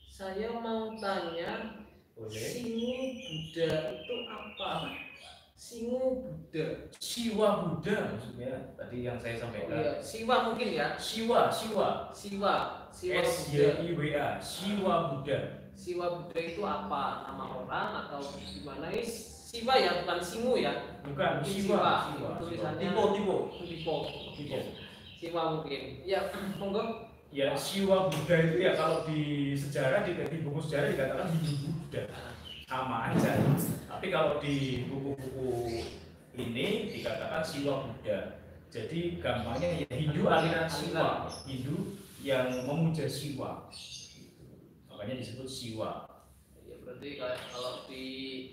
Saya mau tanya, Singu Buddha itu apa? Singu Buddha. Siwa Buddha maksudnya tadi yang saya sampaikan. Iya, Siwa mungkin ya. Siwa Buddha. SYIWA. Siwa Buddha. Siwa Buddha itu apa? Nama orang atau gimana? Siwa ya, bukan Simu ya. Bukan, Mungkin Siwa. Tulisannya Tipo. Siwa mungkin. Ya, monggo. Ya, Siwa Buddha itu ya kalau di sejarah, di buku sejarah dikatakan Hindu Buddha. Sama aja. Tapi kalau di buku-buku ini dikatakan Siwa Buddha. Jadi gampangnya ya Hindu aliran Siwa, Hindu yang memuja Siwa. Makanya disebut Siwa. Ya, berarti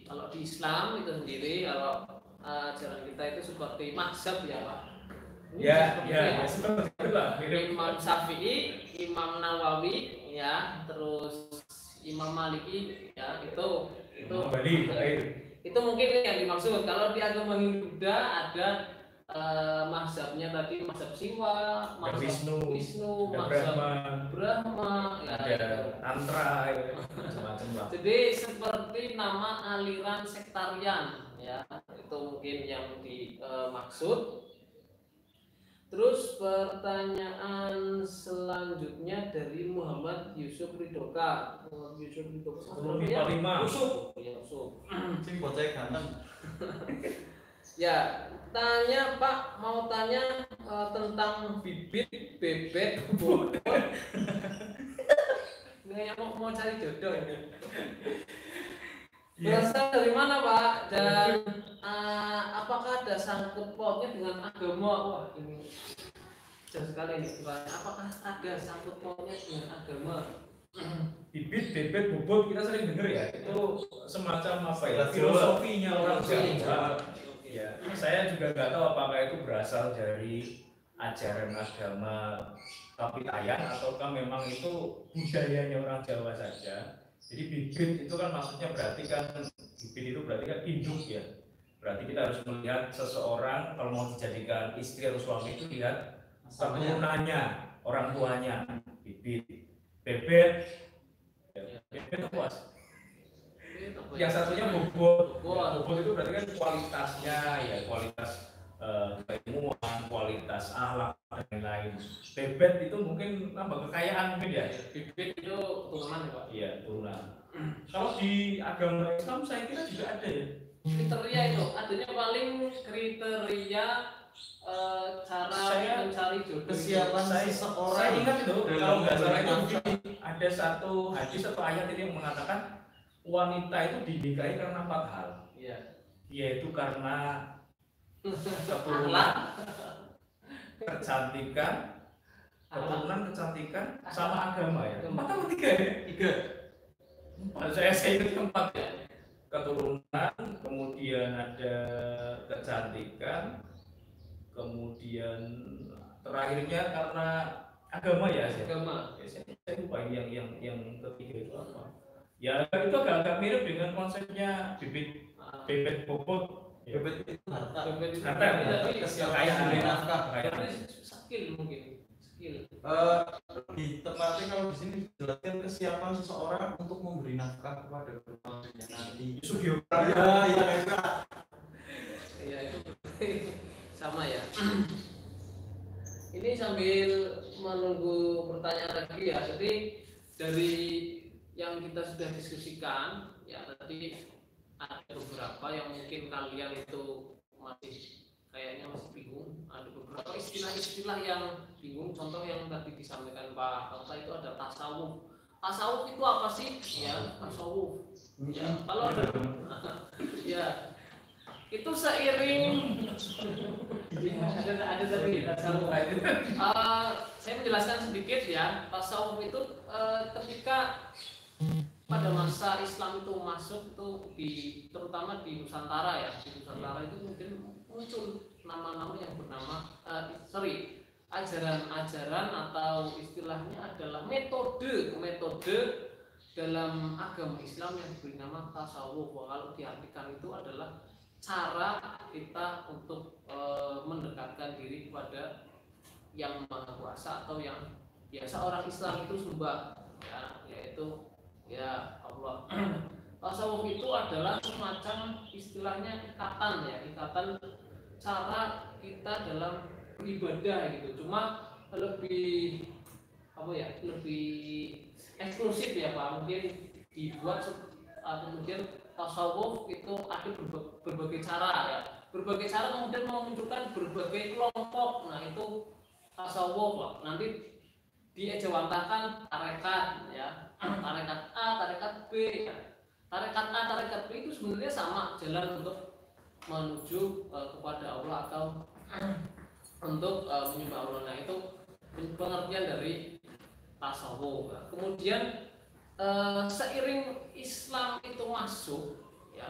kalau di Islam itu sendiri, kalau ajaran kita itu seperti mazhab ya Pak. Ya, seperti itulah. Imam Syafi'i, Imam Nawawi, ya, terus Imam Maliki, ya, itu mungkin yang dimaksud. Kalau di agama Hindu Buddha ada mazhabnya tadi, mazhab Siwa, mazhab Wisnu, mazhab Brahma, ya, ada Tantra, macam-macam lah. Jadi seperti nama aliran sektarian, ya, itu mungkin yang dimaksud. Terus pertanyaan selanjutnya dari Muhammad Yusuf Ridoka. Yusuf. Sini bocah ganteng. Ya, mau tanya tentang bibit bebek bobot. Kayaknya mau cari jodoh ini. Berasal dari mana Pak? Dan apakah ada sangkut pautnya dengan agama? Wah, ini jauh sekali nih. Apakah ada sangkut pautnya dengan agama? Bibit, bebek, bobot kita sering dengar ya. Itu semacam apa ya? Filosofinya orang Jawa. Ya, saya juga nggak tahu apakah itu berasal dari ajaran agama Kapitayan ataukah memang itu budayanya orang Jawa saja. Jadi bibit itu kan maksudnya berarti kan bibit itu berarti kan induk ya. Berarti kita harus melihat seseorang kalau mau dijadikan istri atau suami itu lihat keturunannya, orang tuanya. Bibit, bebek, bebek puas. Yang satunya bobot. Bobot itu berarti kan kualitasnya ya, kualitas keilmuan, kualitas akhlak dan lain-lain. Bebet itu mungkin nambah kekayaan mungkin ya. Bibit itu turunan ya Pak? Iya, turunan. Kalau di agama Islam saya kira juga ada ya. Kriteria itu adanya paling kriteria cara mencari jodoh. Kesiapan seseorang. Saya ingat itu kalau nggak salah itu ada satu hadis atau ayat ini yang mengatakan wanita itu dinikahi karena 4 hal. Iya. Yaitu karena keturunan, kecantikan, sama agama ya. 4 atau 3 ya? 3. Saya ingat 4 ya. Keturunan, kemudian ada kecantikan, kemudian terakhirnya karena agama ya. Agama. Saya lupa yang ketiga itu apa. Ya itu agak mirip dengan konsepnya bibit, bebek, bobot. Bebet itu harta. Tapi kekayaan nafkah. Skill mungkin. Lebih tepatnya kalau di sini dijelaskan kesiapan seseorang untuk memberi nafkah kepada keluarganya nanti. Sugio. Iya itu sama ya. Ini sambil menunggu pertanyaan lagi ya. Jadi dari yang kita sudah diskusikan ya tadi ada beberapa yang mungkin kalian itu kayaknya masih bingung. Ada beberapa istilah-istilah yang bingung. Contoh yang tadi disampaikan Pak Alta itu ada tasawuf. Tasawuf itu apa sih? Ya, tasawuf. Ya, kalau ada ya itu seiring ada tadi tasawuf. Saya menjelaskan sedikit ya. Tasawuf itu ketika pada masa Islam itu masuk itu terutama di Nusantara ya. Di Nusantara itu mungkin muncul nama-nama yang bernama ajaran-ajaran atau istilahnya adalah metode dalam agama Islam yang diberi nama tasawuf. Kalau diartikan itu adalah cara kita untuk mendekatkan diri kepada yang Maha Kuasa atau yang biasa orang Islam itu sembah ya, yaitu ya Allah. Tasawuf itu adalah semacam istilahnya ikatan cara kita dalam beribadah gitu. Cuma lebih lebih eksklusif ya Pak, mungkin dibuat kemudian tasawuf itu ada berbagai cara ya, berbagai cara kemudian memunculkan berbagai kelompok. Nah itu tasawuf lah. Nanti diejawantakan tarekat ya, tarekat A, tarekat B ya. Tarekat A, tarekat B itu sebenarnya sama jalan untuk menuju kepada Allah atau untuk menyembah Allah. Nah itu pengertian dari tasawuf. Kemudian seiring Islam itu masuk ya,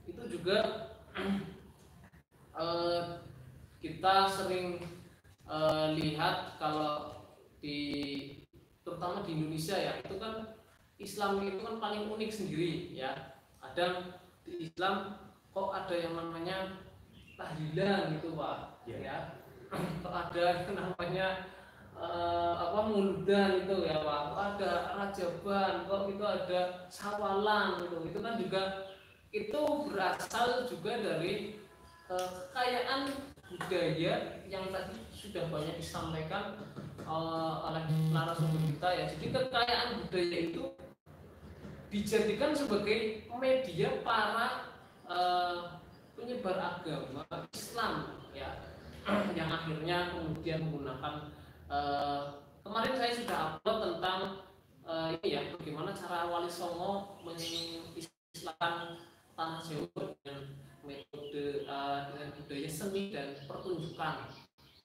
itu juga kita sering lihat kalau terutama di Indonesia ya, itu kan Islam itu kan paling unik sendiri ya. Kadang di Islam kok ada yang namanya tahlilan gitu Pak ya, kok ada yang namanya muludan itu ya Pak, kok ada rajaban, kok itu ada sawalan gitu. Itu kan juga itu berasal juga dari kekayaan budaya yang tadi sudah banyak disampaikan oleh narasumber kita ya. Jadi kekayaan budaya itu dijadikan sebagai media para penyebar agama Islam ya, yang akhirnya kemudian menggunakan kemarin saya sudah upload tentang ini ya, bagaimana cara Wali Songo mengislamkan tanah Jawa dengan metode dengan budaya seni dan pertunjukan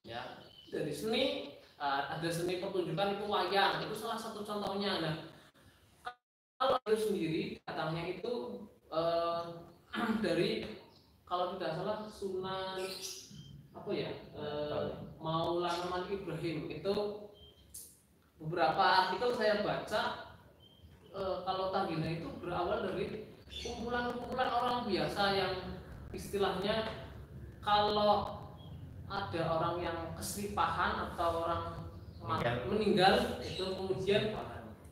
ya. Dari seni ada seni pertunjukan itu wayang, itu salah satu contohnya. Nah kalau itu sendiri datangnya itu dari kalau tidak salah Sunan apa ya, Maulana Malik Ibrahim. Itu beberapa artikel saya baca kalau Tagina itu berawal dari kumpulan-kumpulan orang biasa yang istilahnya kalau ada orang yang keselipahan atau orang meninggal itu kemudian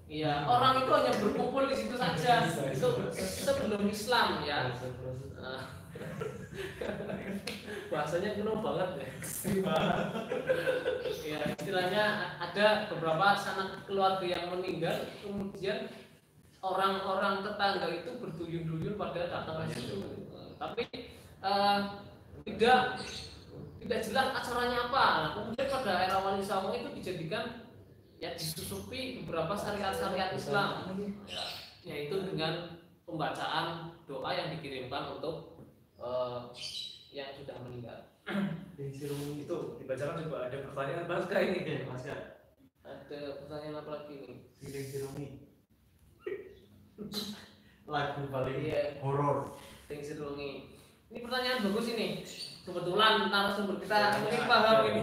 ya orang itu hanya berkumpul di situ saja. Itu sebelum Islam ya. Bahasanya kuno banget ya. Ya istilahnya ada beberapa sanak keluarga yang meninggal, kemudian orang-orang tetangga itu berduyun-duyun pada datang ke situ. Tapi tidak jelas acaranya apa. Nah, kemudian pada era Wali Songo itu dijadikan ya, disusupi beberapa syariat-syariat Islam ya, yaitu dengan pembacaan doa yang dikirimkan untuk yang sudah meninggal. Di Sirungi itu dibacakan juga ada pertanyaan Baska ini ya Mas ya. Ada pertanyaan apa lagi nih? Di Sirungi. Lagu paling horor. Di Sirungi. Ini pertanyaan bagus ini. Kebetulan narasumber kita ini paham ini.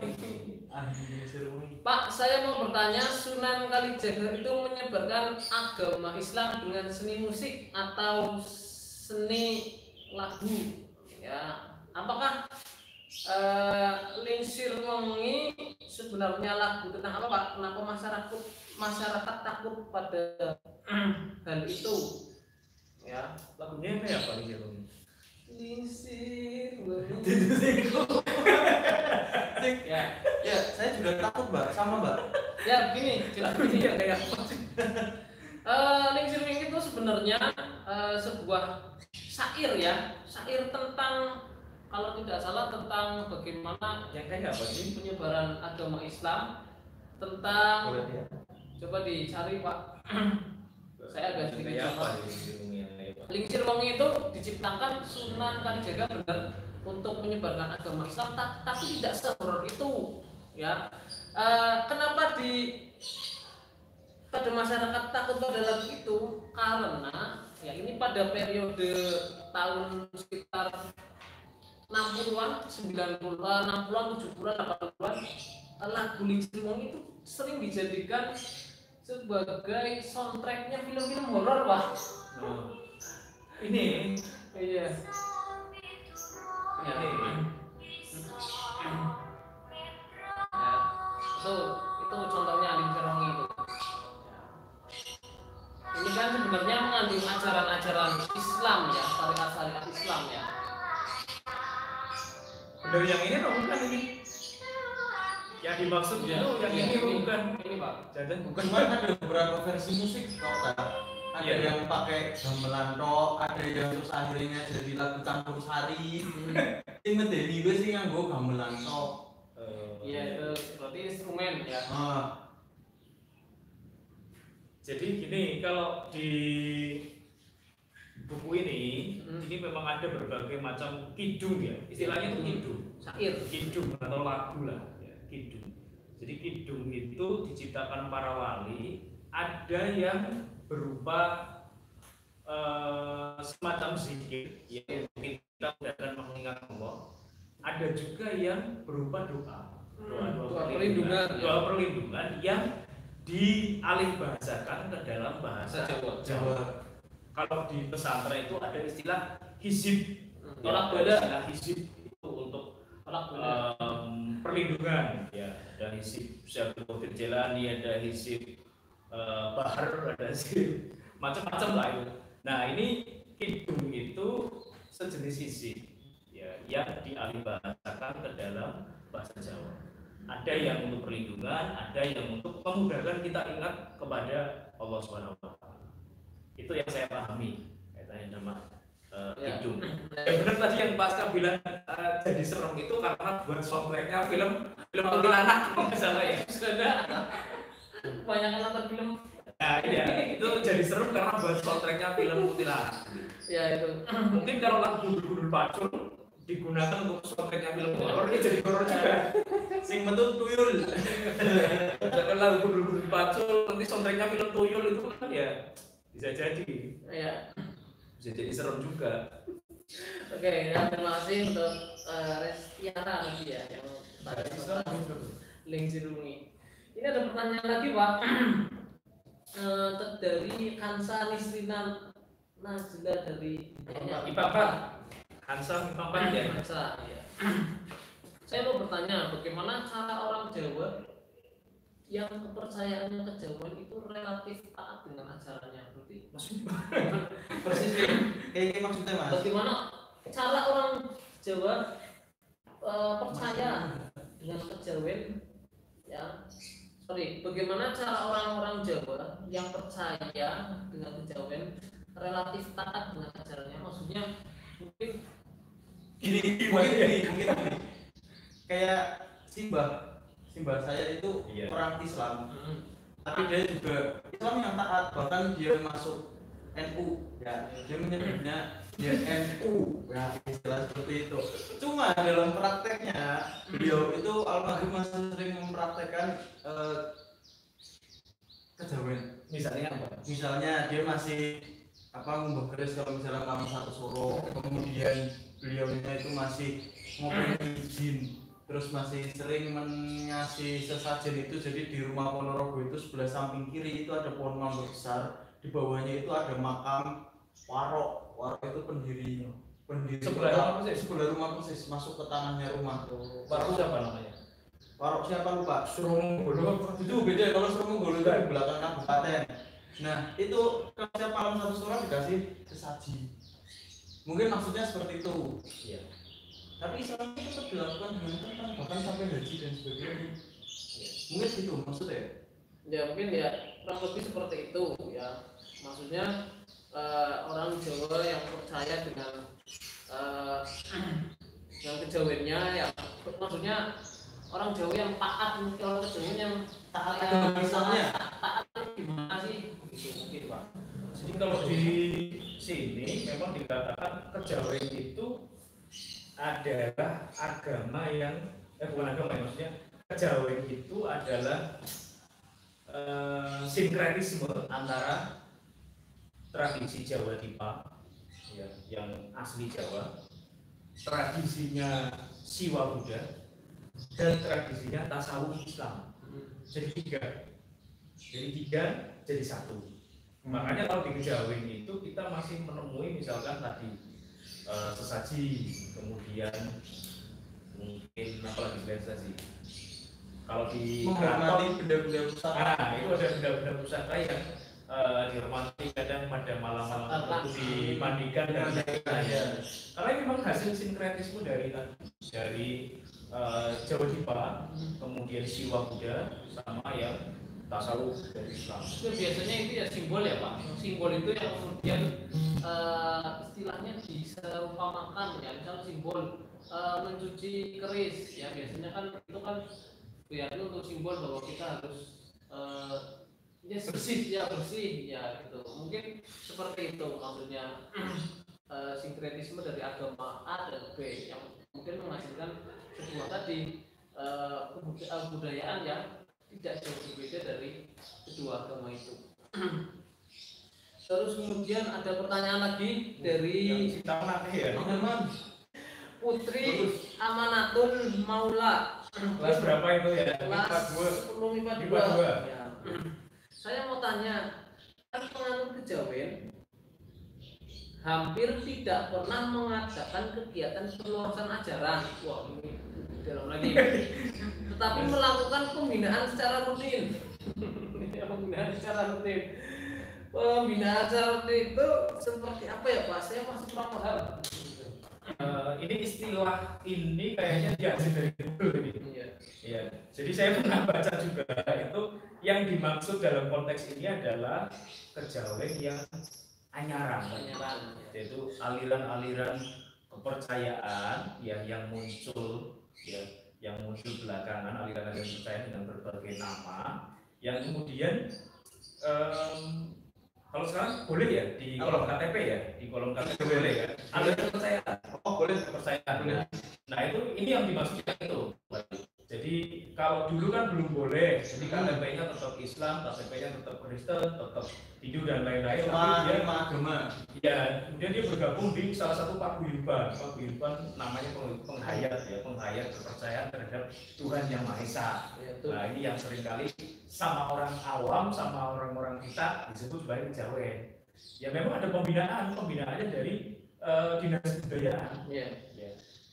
Pak, saya mau bertanya, Sunan Kalijaga itu menyebarkan agama Islam dengan seni musik atau seni lagu? Ya, apakah Lingsir Wengi sebenarnya lagu tentang apa Pak? Kenapa masyarakat takut pada hal itu? Ya, Lagunya apa ya Pak Lingsir Wengi? Lingsir Wengi. Ya, saya juga takut Mbak, sama Mbak. Ya begini, jelas begini ya kayak Lingsir Wengi itu sebenarnya sebuah syair ya, syair tentang kalau tidak salah tentang bagaimana yang kayak apa sih penyebaran agama Islam, tentang coba dicari Pak. Saya agak sedikit apa Lingsir Wengi itu diciptakan Sunan Kalijaga benar untuk menyebarkan agama Islam, tapi tidak sehoror itu ya. Kenapa pada masyarakat takut pada lagu itu? Karena ya ini pada periode tahun sekitar 60-an, 90-an, 60-an, 70-an, 80-an, lagu Lingsir Wengi itu sering dijadikan sebagai soundtracknya film-film horor Pak. Ini iya. Ya, itu contohnya Lingsir Wengi itu. Ini kan sebenarnya mengandung ajaran-ajaran Islam ya, syariat-syariat Islam ya. Dari yang ini bukan ini? Yang dimaksud ya, itu yang ini bukan? Ini Pak. Jangan bukan. Cuman ada beberapa versi musik kalau ada yang pakai gamelan tok, ada yang terus akhirnya jadi lagu campur sari. Sing medeni gue sih nganggo gamelan tok. Iya itu berarti instrumen ya. Jadi gini, kalau di buku ini memang ada berbagai macam kidung ya, istilahnya itu kidung, kidung atau lagu lah, ya, kidung. Jadi kidung itu diciptakan para wali, ada yang berupa semacam zikir, yang kita akan mengingat Allah. Ada juga yang berupa doa perlindungan yang dialih bahasakan ke dalam bahasa Jawa. Kalau di pesantren itu ada istilah hizib, istilah hizib itu untuk perlindungan, ya. Ada hizib Syaikhul Qadir Jailani, ada hizib Bahar, ada hizib macam-macam lah itu. Nah ini kidung itu sejenis hizib, ya, yang dialih bahasakan ke dalam bahasa Jawa. Ada yang untuk perlindungan, ada yang untuk memudahkan kita ingat kepada Allah Subhanahu wa Ta'ala. Itu yang saya pahami kaitannya sama kidung. Benar tadi yang Pasca bilang jadi serem itu karena buat soundtracknya film kuntilanak kalau nggak salah ya. Sudah banyak nonton film. Nah, iya, itu jadi serem karena buat soundtracknya film kuntilanak. Ya itu. Mungkin kalau lagu Gundul Pacul digunakan untuk soundtracknya film horor, ini jadi horor juga. Sing metu tuyul. Kalau lagu Gundul Pacul nanti soundtracknya film tuyul itu kan ya bisa jadi. Ya. Bisa jadi serem juga. Oke, ya, terima kasih untuk Restiara nanti ya yang link Jirungi. Ini ada pertanyaan lagi Pak. Dari Kansa Nisrina Najla dari Ipapat. Hansa Ipapat ya. Kansa, ya. Saya mau bertanya, bagaimana cara orang Jawa yang kepercayaannya kejauhan itu relatif taat dengan ajarannya? Berarti maksudnya Persis kayak maksudnya Mas. bagaimana cara orang Jawa percaya dengan kejawen ya? Bagaimana cara orang-orang Jawa yang percaya dengan kejawen relatif taat dengan ajarannya? Maksudnya mungkin gini. Kayak Simbah saya itu orang Islam, tapi dia juga Islam yang taat, bahkan dia masuk NU, ya dia menyebutnya dia NU, ya istilah seperti itu. Cuma dalam prakteknya beliau itu almarhum masih sering mempraktekkan kejawen. Misalnya apa? Misalnya dia masih ngumbah keris kalau misalnya kamu satu suro, kemudian beliaunya itu masih ngobrol izin, terus masih sering mengasih sesajen itu. Jadi di rumah Ponorogo itu sebelah samping kiri itu ada pohon mangga besar, di bawahnya itu ada makam Warok itu pendiri sebelah rumah persis masuk ke tanahnya rumah. Warok siapa namanya? Warok siapa lupa? Suromonggolo itu beda. Kalau Suromonggolo itu di belakang kabupaten. Nah itu kalau setiap malam satu surat dikasih sesaji, mungkin maksudnya seperti itu. Iya. Tapi Islam itu tetap dilakukan dengan tenang, bahkan sampai haji dan sebagainya. Mungkin itu maksudnya. Ya mungkin ya kurang lebih seperti itu ya. Maksudnya orang Jawa yang percaya dengan kejawennya ya, maksudnya orang Jawa yang taat, kalau kejawen yang taat misalnya taat gimana sih? Begitu mungkin Pak. Jadi kalau di sini memang dikatakan kejawen itu adalah agama yang bukan agama ya, maksudnya kejawen itu adalah sinkretisme antara tradisi Jawa Dipa ya, yang asli Jawa, tradisinya Siwa Buddha, dan tradisinya tasawuf Islam. Jadi tiga jadi satu. Makanya kalau di kejawen itu kita masih menemui misalkan tadi sesaji, kemudian mungkin apa lagi selain sesaji. Kalau di menghormati benda-benda pusaka, itu ada benda-benda pusaka yang dihormati, kadang pada malam-malam tertentu dimandikan dan lain-lain. Karena memang hasil sinkretisme dari Jawa Dipa, kemudian Siwa Buddha sama yang tasawuf dari Islam. Itu biasanya itu ya simbol ya Pak. Simbol itu yang kemudian istilahnya diserumpamakan ya, misal simbol mencuci keris ya, biasanya kan itu kan berarti untuk simbol bahwa kita harus ya bersih ya gitu. Mungkin seperti itu maksudnya sinkretisme dari agama A dan B yang mungkin menghasilkan sebuah tadi kebudayaan yang tidak jauh berbeda dari kedua agama itu. Terus kemudian ada pertanyaan lagi dari Putri Amanatul Maula. Kelas berapa itu ya? Kelas 10 IPA 2. Ya. Saya mau tanya, kan penganut kejawen hampir tidak pernah mengadakan kegiatan peluasan ajaran. Wah, ini dalam lagi. Tetapi melakukan pembinaan secara rutin. Pembinaan secara rutin. Pembinaan secara rutin itu seperti apa ya Pak? Saya masih kurang paham. Ini istilah ini kayaknya diambil dari Google ini. Iya. Ya, jadi saya pernah baca juga itu yang dimaksud dalam konteks ini adalah kejawen yang anyaran, yaitu aliran-aliran kepercayaan yang muncul belakangan, aliran-aliran kepercayaan dengan berbagai nama yang kemudian kalau sekarang boleh ya di kolom KTP ya, di kolom KTP boleh ya, aliran kepercayaan. Oh boleh kepercayaan. Nah itu ini yang dimaksudkan itu. Jadi kalau dulu kan belum boleh, jadi KTP-nya tetap Islam, KTP-nya tetap Kristen, tetap Hindu dan lain-lain. Tapi dia agama. Ya, kemudian dia bergabung di salah satu paguyuban. Paguyuban namanya penghayat ya, penghayat kepercayaan terhadap Tuhan Yang Maha Esa. Nah ini yang seringkali sama orang awam, sama orang-orang kita disebut sebagai kejawen. Ya memang ada pembinaannya dari dinas kebudayaan.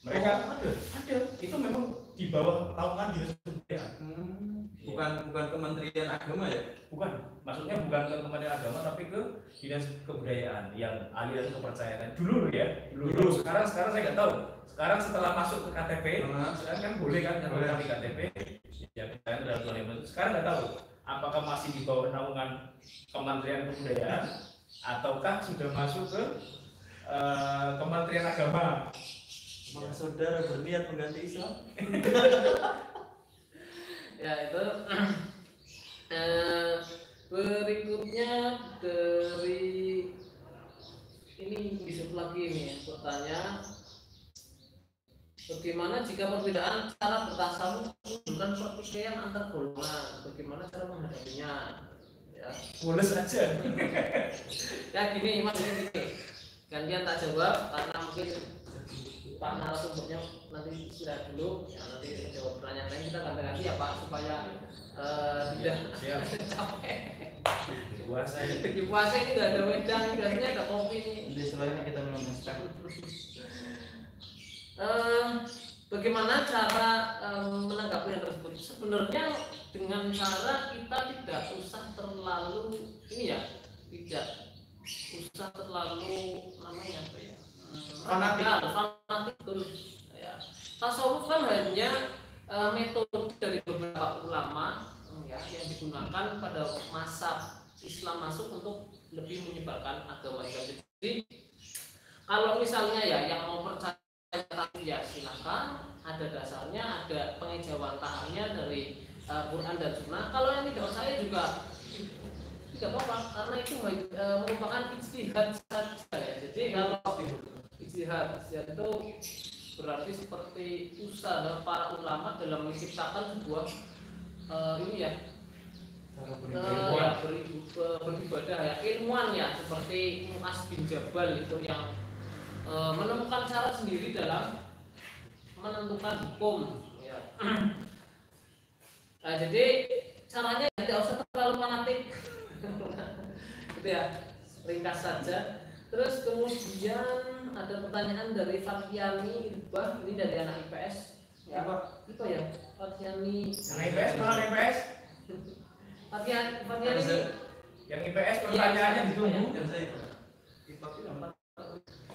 Mereka ada, itu memang di bawah naungan dinas kebudayaan. Bukan Kementerian Agama ya? Bukan, maksudnya bukan ke Kementerian Agama tapi ke dinas kebudayaan yang aliran kepercayaan dulu ya. Dulu. Sekarang saya nggak tahu. Sekarang setelah masuk ke KTP, sekarang kan boleh kan nyatakan di KTP. Ya kita dalam itu. Sekarang nggak tahu apakah masih di bawah naungan Kementerian Kebudayaan ataukah sudah masuk ke Kementerian Agama. Maka saudara berniat mengganti Islam? Ya itu berikutnya dari ini disebut lagi nih pertanyaan, bagaimana jika perbedaan cara bertasawuf bukan pertikaian antar golongan, bagaimana cara menghadapinya? Ya boleh saja. Ya gini Mas, ini gantian tak jawab karena mungkin Pak narasumbernya nanti istirahat dulu, ya nanti jawab pertanyaan lain kita ganti-ganti ya Pak supaya tidak capek. Di puasa ini nggak ada wedang, biasanya ada kopi nih. Di selainnya kita minum es teh. Bagaimana cara menanggapi hal tersebut? Sebenarnya dengan cara kita tidak usah terlalu ini ya, tidak usah terlalu namanya apa ya? Fanatik terus ya. Tasawuf kan hanya metode dari beberapa ulama ya, yang digunakan pada masa Islam masuk untuk lebih menyebarkan agama Islam. Jadi kalau misalnya ya yang mau percaya tapi ya silakan, ada dasarnya, ada pengejawantahannya dari Quran dan Sunnah. Kalau yang tidak percaya juga tidak apa-apa karena itu merupakan ijtihad saja ya. Jadi kalau ijtihad itu berarti seperti usaha para ulama dalam menciptakan sebuah ini ya beribadah ya, ilmuwan ya, seperti Mu'az bin Jabal itu yang menemukan cara sendiri dalam menentukan hukum ya. Nah, jadi caranya tidak usah terlalu fanatik gitu ya, ringkas saja. Terus kemudian ada pertanyaan dari Fatyani Irbah, ini dari anak IPS ya Pak, itu ya Fatyani anak IPS mana IPS? Fatyani yang IPS pertanyaannya ditunggu.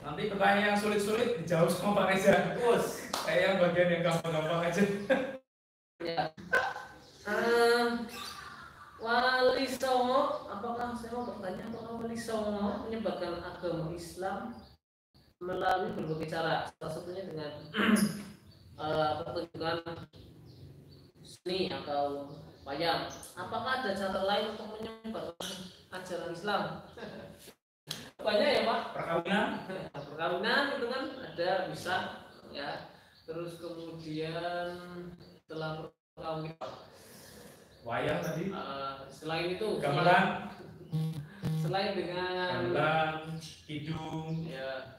Nanti pertanyaan yang sulit-sulit dijawab sama Pak Reza. Saya yang bagian yang gampang-gampang aja. Ya. Wah, mau bertanya apakah Wali Songo menyebarkan agama Islam melalui berbagai cara, salah satunya dengan pertunjukan seni atau wayang. Apakah ada cara lain untuk menyebarkan ajaran Islam? Banyak ya Pak. Perkawinan itu kan ada bisa ya. Terus kemudian setelah perkawinan wayang tadi, selain itu gamelan, selain dengan gamelan, kidung, ya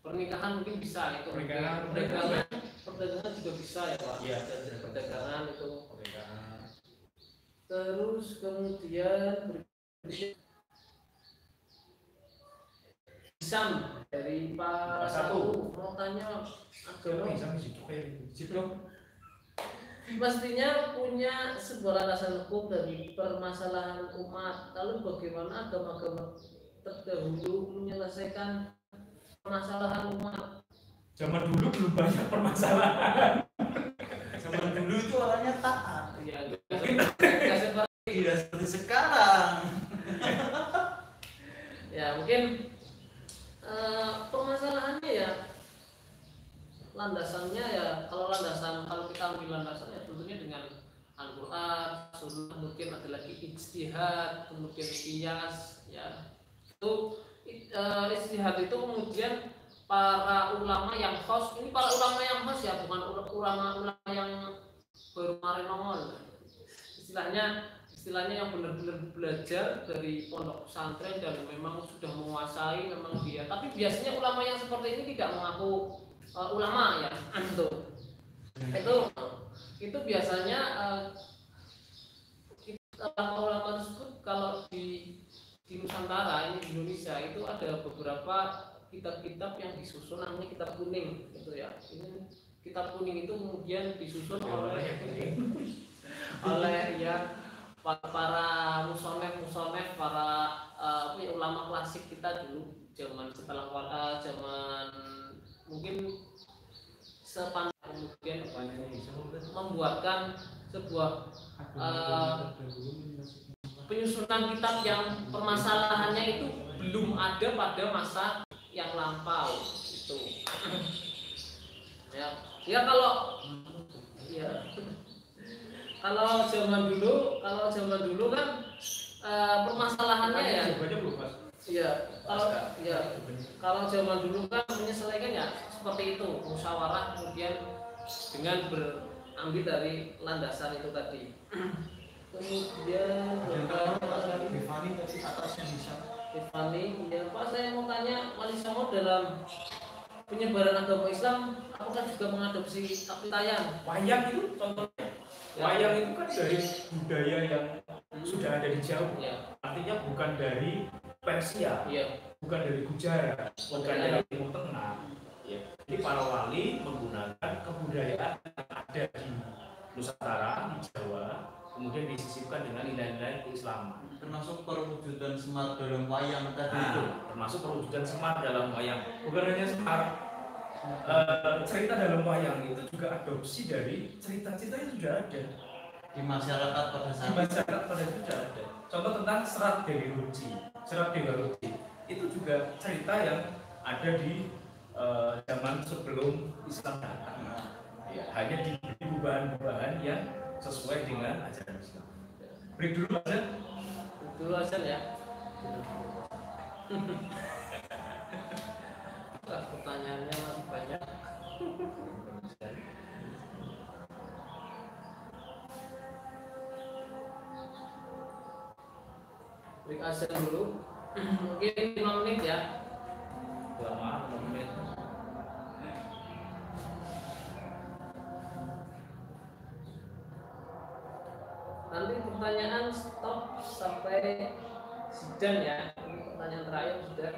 pernikahan mungkin bisa itu. Pernikahan. Perdagangan juga bisa ya Pak. Iya. Perdagangan itu. pernikahan. Terus kemudian Sam dari Pak Satu. mau tanya agama. Pastinya punya sebuah landasan hukum dari permasalahan umat. Lalu bagaimana agama-agama terdahulu menyelesaikan permasalahan umat? Zaman dulu belum banyak permasalahan. Zaman dulu itu orangnya taat. Ya, Tidak seperti sekarang. ya mungkin permasalahannya ya landasannya ya kalau kita ambil landasannya tentunya dengan Al-Quran, Sunnah, mungkin ada lagi ijtihad, kemudian qiyas ya. Itu ijtihad itu kemudian para ulama yang khos, ini para ulama yang khos ya, bukan ulama yang baru kemarin nongol. Istilahnya yang benar-benar belajar dari pondok pesantren dan memang sudah menguasai memang dia. Tapi biasanya ulama yang seperti ini tidak mengaku ulama ya, itu biasanya ulama tersebut kalau di Nusantara ini di Indonesia itu ada beberapa kitab-kitab yang disusun namanya kitab kuning gitu ya. Ini kitab kuning itu kemudian disusun oleh ya para musonef para ulama klasik kita dulu zaman zaman mungkin kemudian membuatkan sebuah penyusunan kitab yang permasalahannya itu belum ada pada masa yang lampau itu ya kalau zaman dulu kan permasalahannya kalau zaman dulu kan menyelesaikan ya seperti itu, musyawarah kemudian dengan berambil dari landasan itu tadi. Kemudian Tiffany tadi atasnya bisa. Tiffany, ya Pak, saya mau tanya, Wali Songo dalam penyebaran agama Islam apakah juga mengadopsi kapitayan? Wayang itu contohnya. Wayang itu kan dari budaya yang sudah ada di Jawa. Ya. Artinya bukan dari Persia, bukan dari Gujarat, bukan dari Timur Tengah. Ya. Jadi para wali menggunakan kebudayaan yang ada di Nusantara, di Jawa, kemudian disisipkan dengan nilai-nilai keislaman. Termasuk perwujudan Semar dalam wayang tadi itu. Termasuk perwujudan Semar dalam wayang. Bukan hanya Semar, cerita dalam wayang itu juga adopsi dari cerita-cerita yang sudah ada Di masyarakat pada saat itu sudah ada. Contoh tentang Serat Dewi Ruci, Serat Dewa Ruci itu juga cerita yang ada di zaman sebelum Islam datang. Ya, hanya diberi perubahan-perubahan yang sesuai dengan ajaran Islam. Break dulu aja ya. Pertanyaannya masih banyak. Break azan dulu. Mungkin 5 menit ya. Lama 5 menit. Nanti pertanyaan stop sampai sidang ya. Ini pertanyaan terakhir sudah.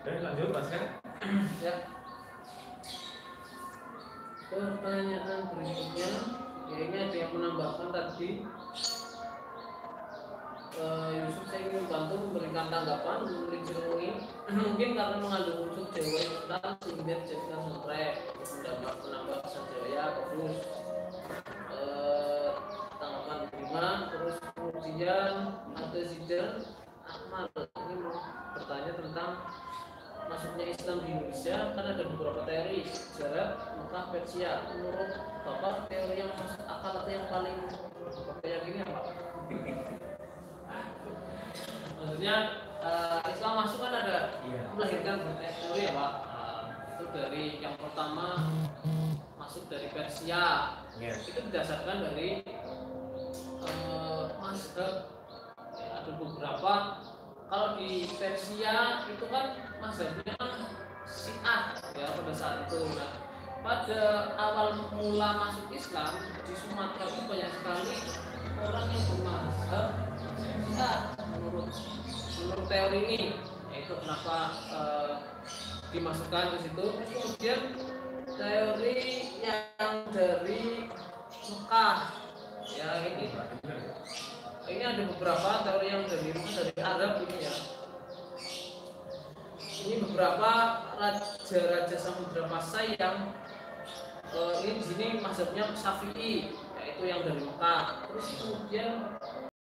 Lanjut Mas kan? Ya. Pertanyaan berikutnya, kayaknya ada yang menambahkan tadi. Yusuf, saya ingin membantu memberikan tanggapan memberi ceruni mungkin karena mengandung unsur Jawa yang kental sehingga dijadikan soundtrack menambah kesan Jawa ya bagus. Tanggapan kelima, terus kemudian ada Zidan Ahmad ini bertanya tentang masuknya Islam di Indonesia. Kan ada beberapa teori sejarah Mekah Persia. Menurut Bapak teori yang masuk akal atau yang paling Bapak yakini apa? Maksudnya Islam masuk kan ada melahirkan berbagai teori ya Pak. Itu dari yang pertama masuk dari Persia. Itu didasarkan dari mazhab ya, ada beberapa. Kalau di Persia itu kan mazhabnya Syiah ya pada saat itu. Nah, pada awal mula masuk Islam di Sumatera itu banyak sekali orang yang bermazhab Syiah menurut teori ini, yaitu kenapa dimasukkan ke situ. Kemudian teori yang dari Mekah ya ini ada beberapa teori yang dari Arab ini ya. Ini beberapa raja-raja Samudra Pasai yang ini di sini mazhabnya Syafi'i, yaitu yang dari Mekah. Terus kemudian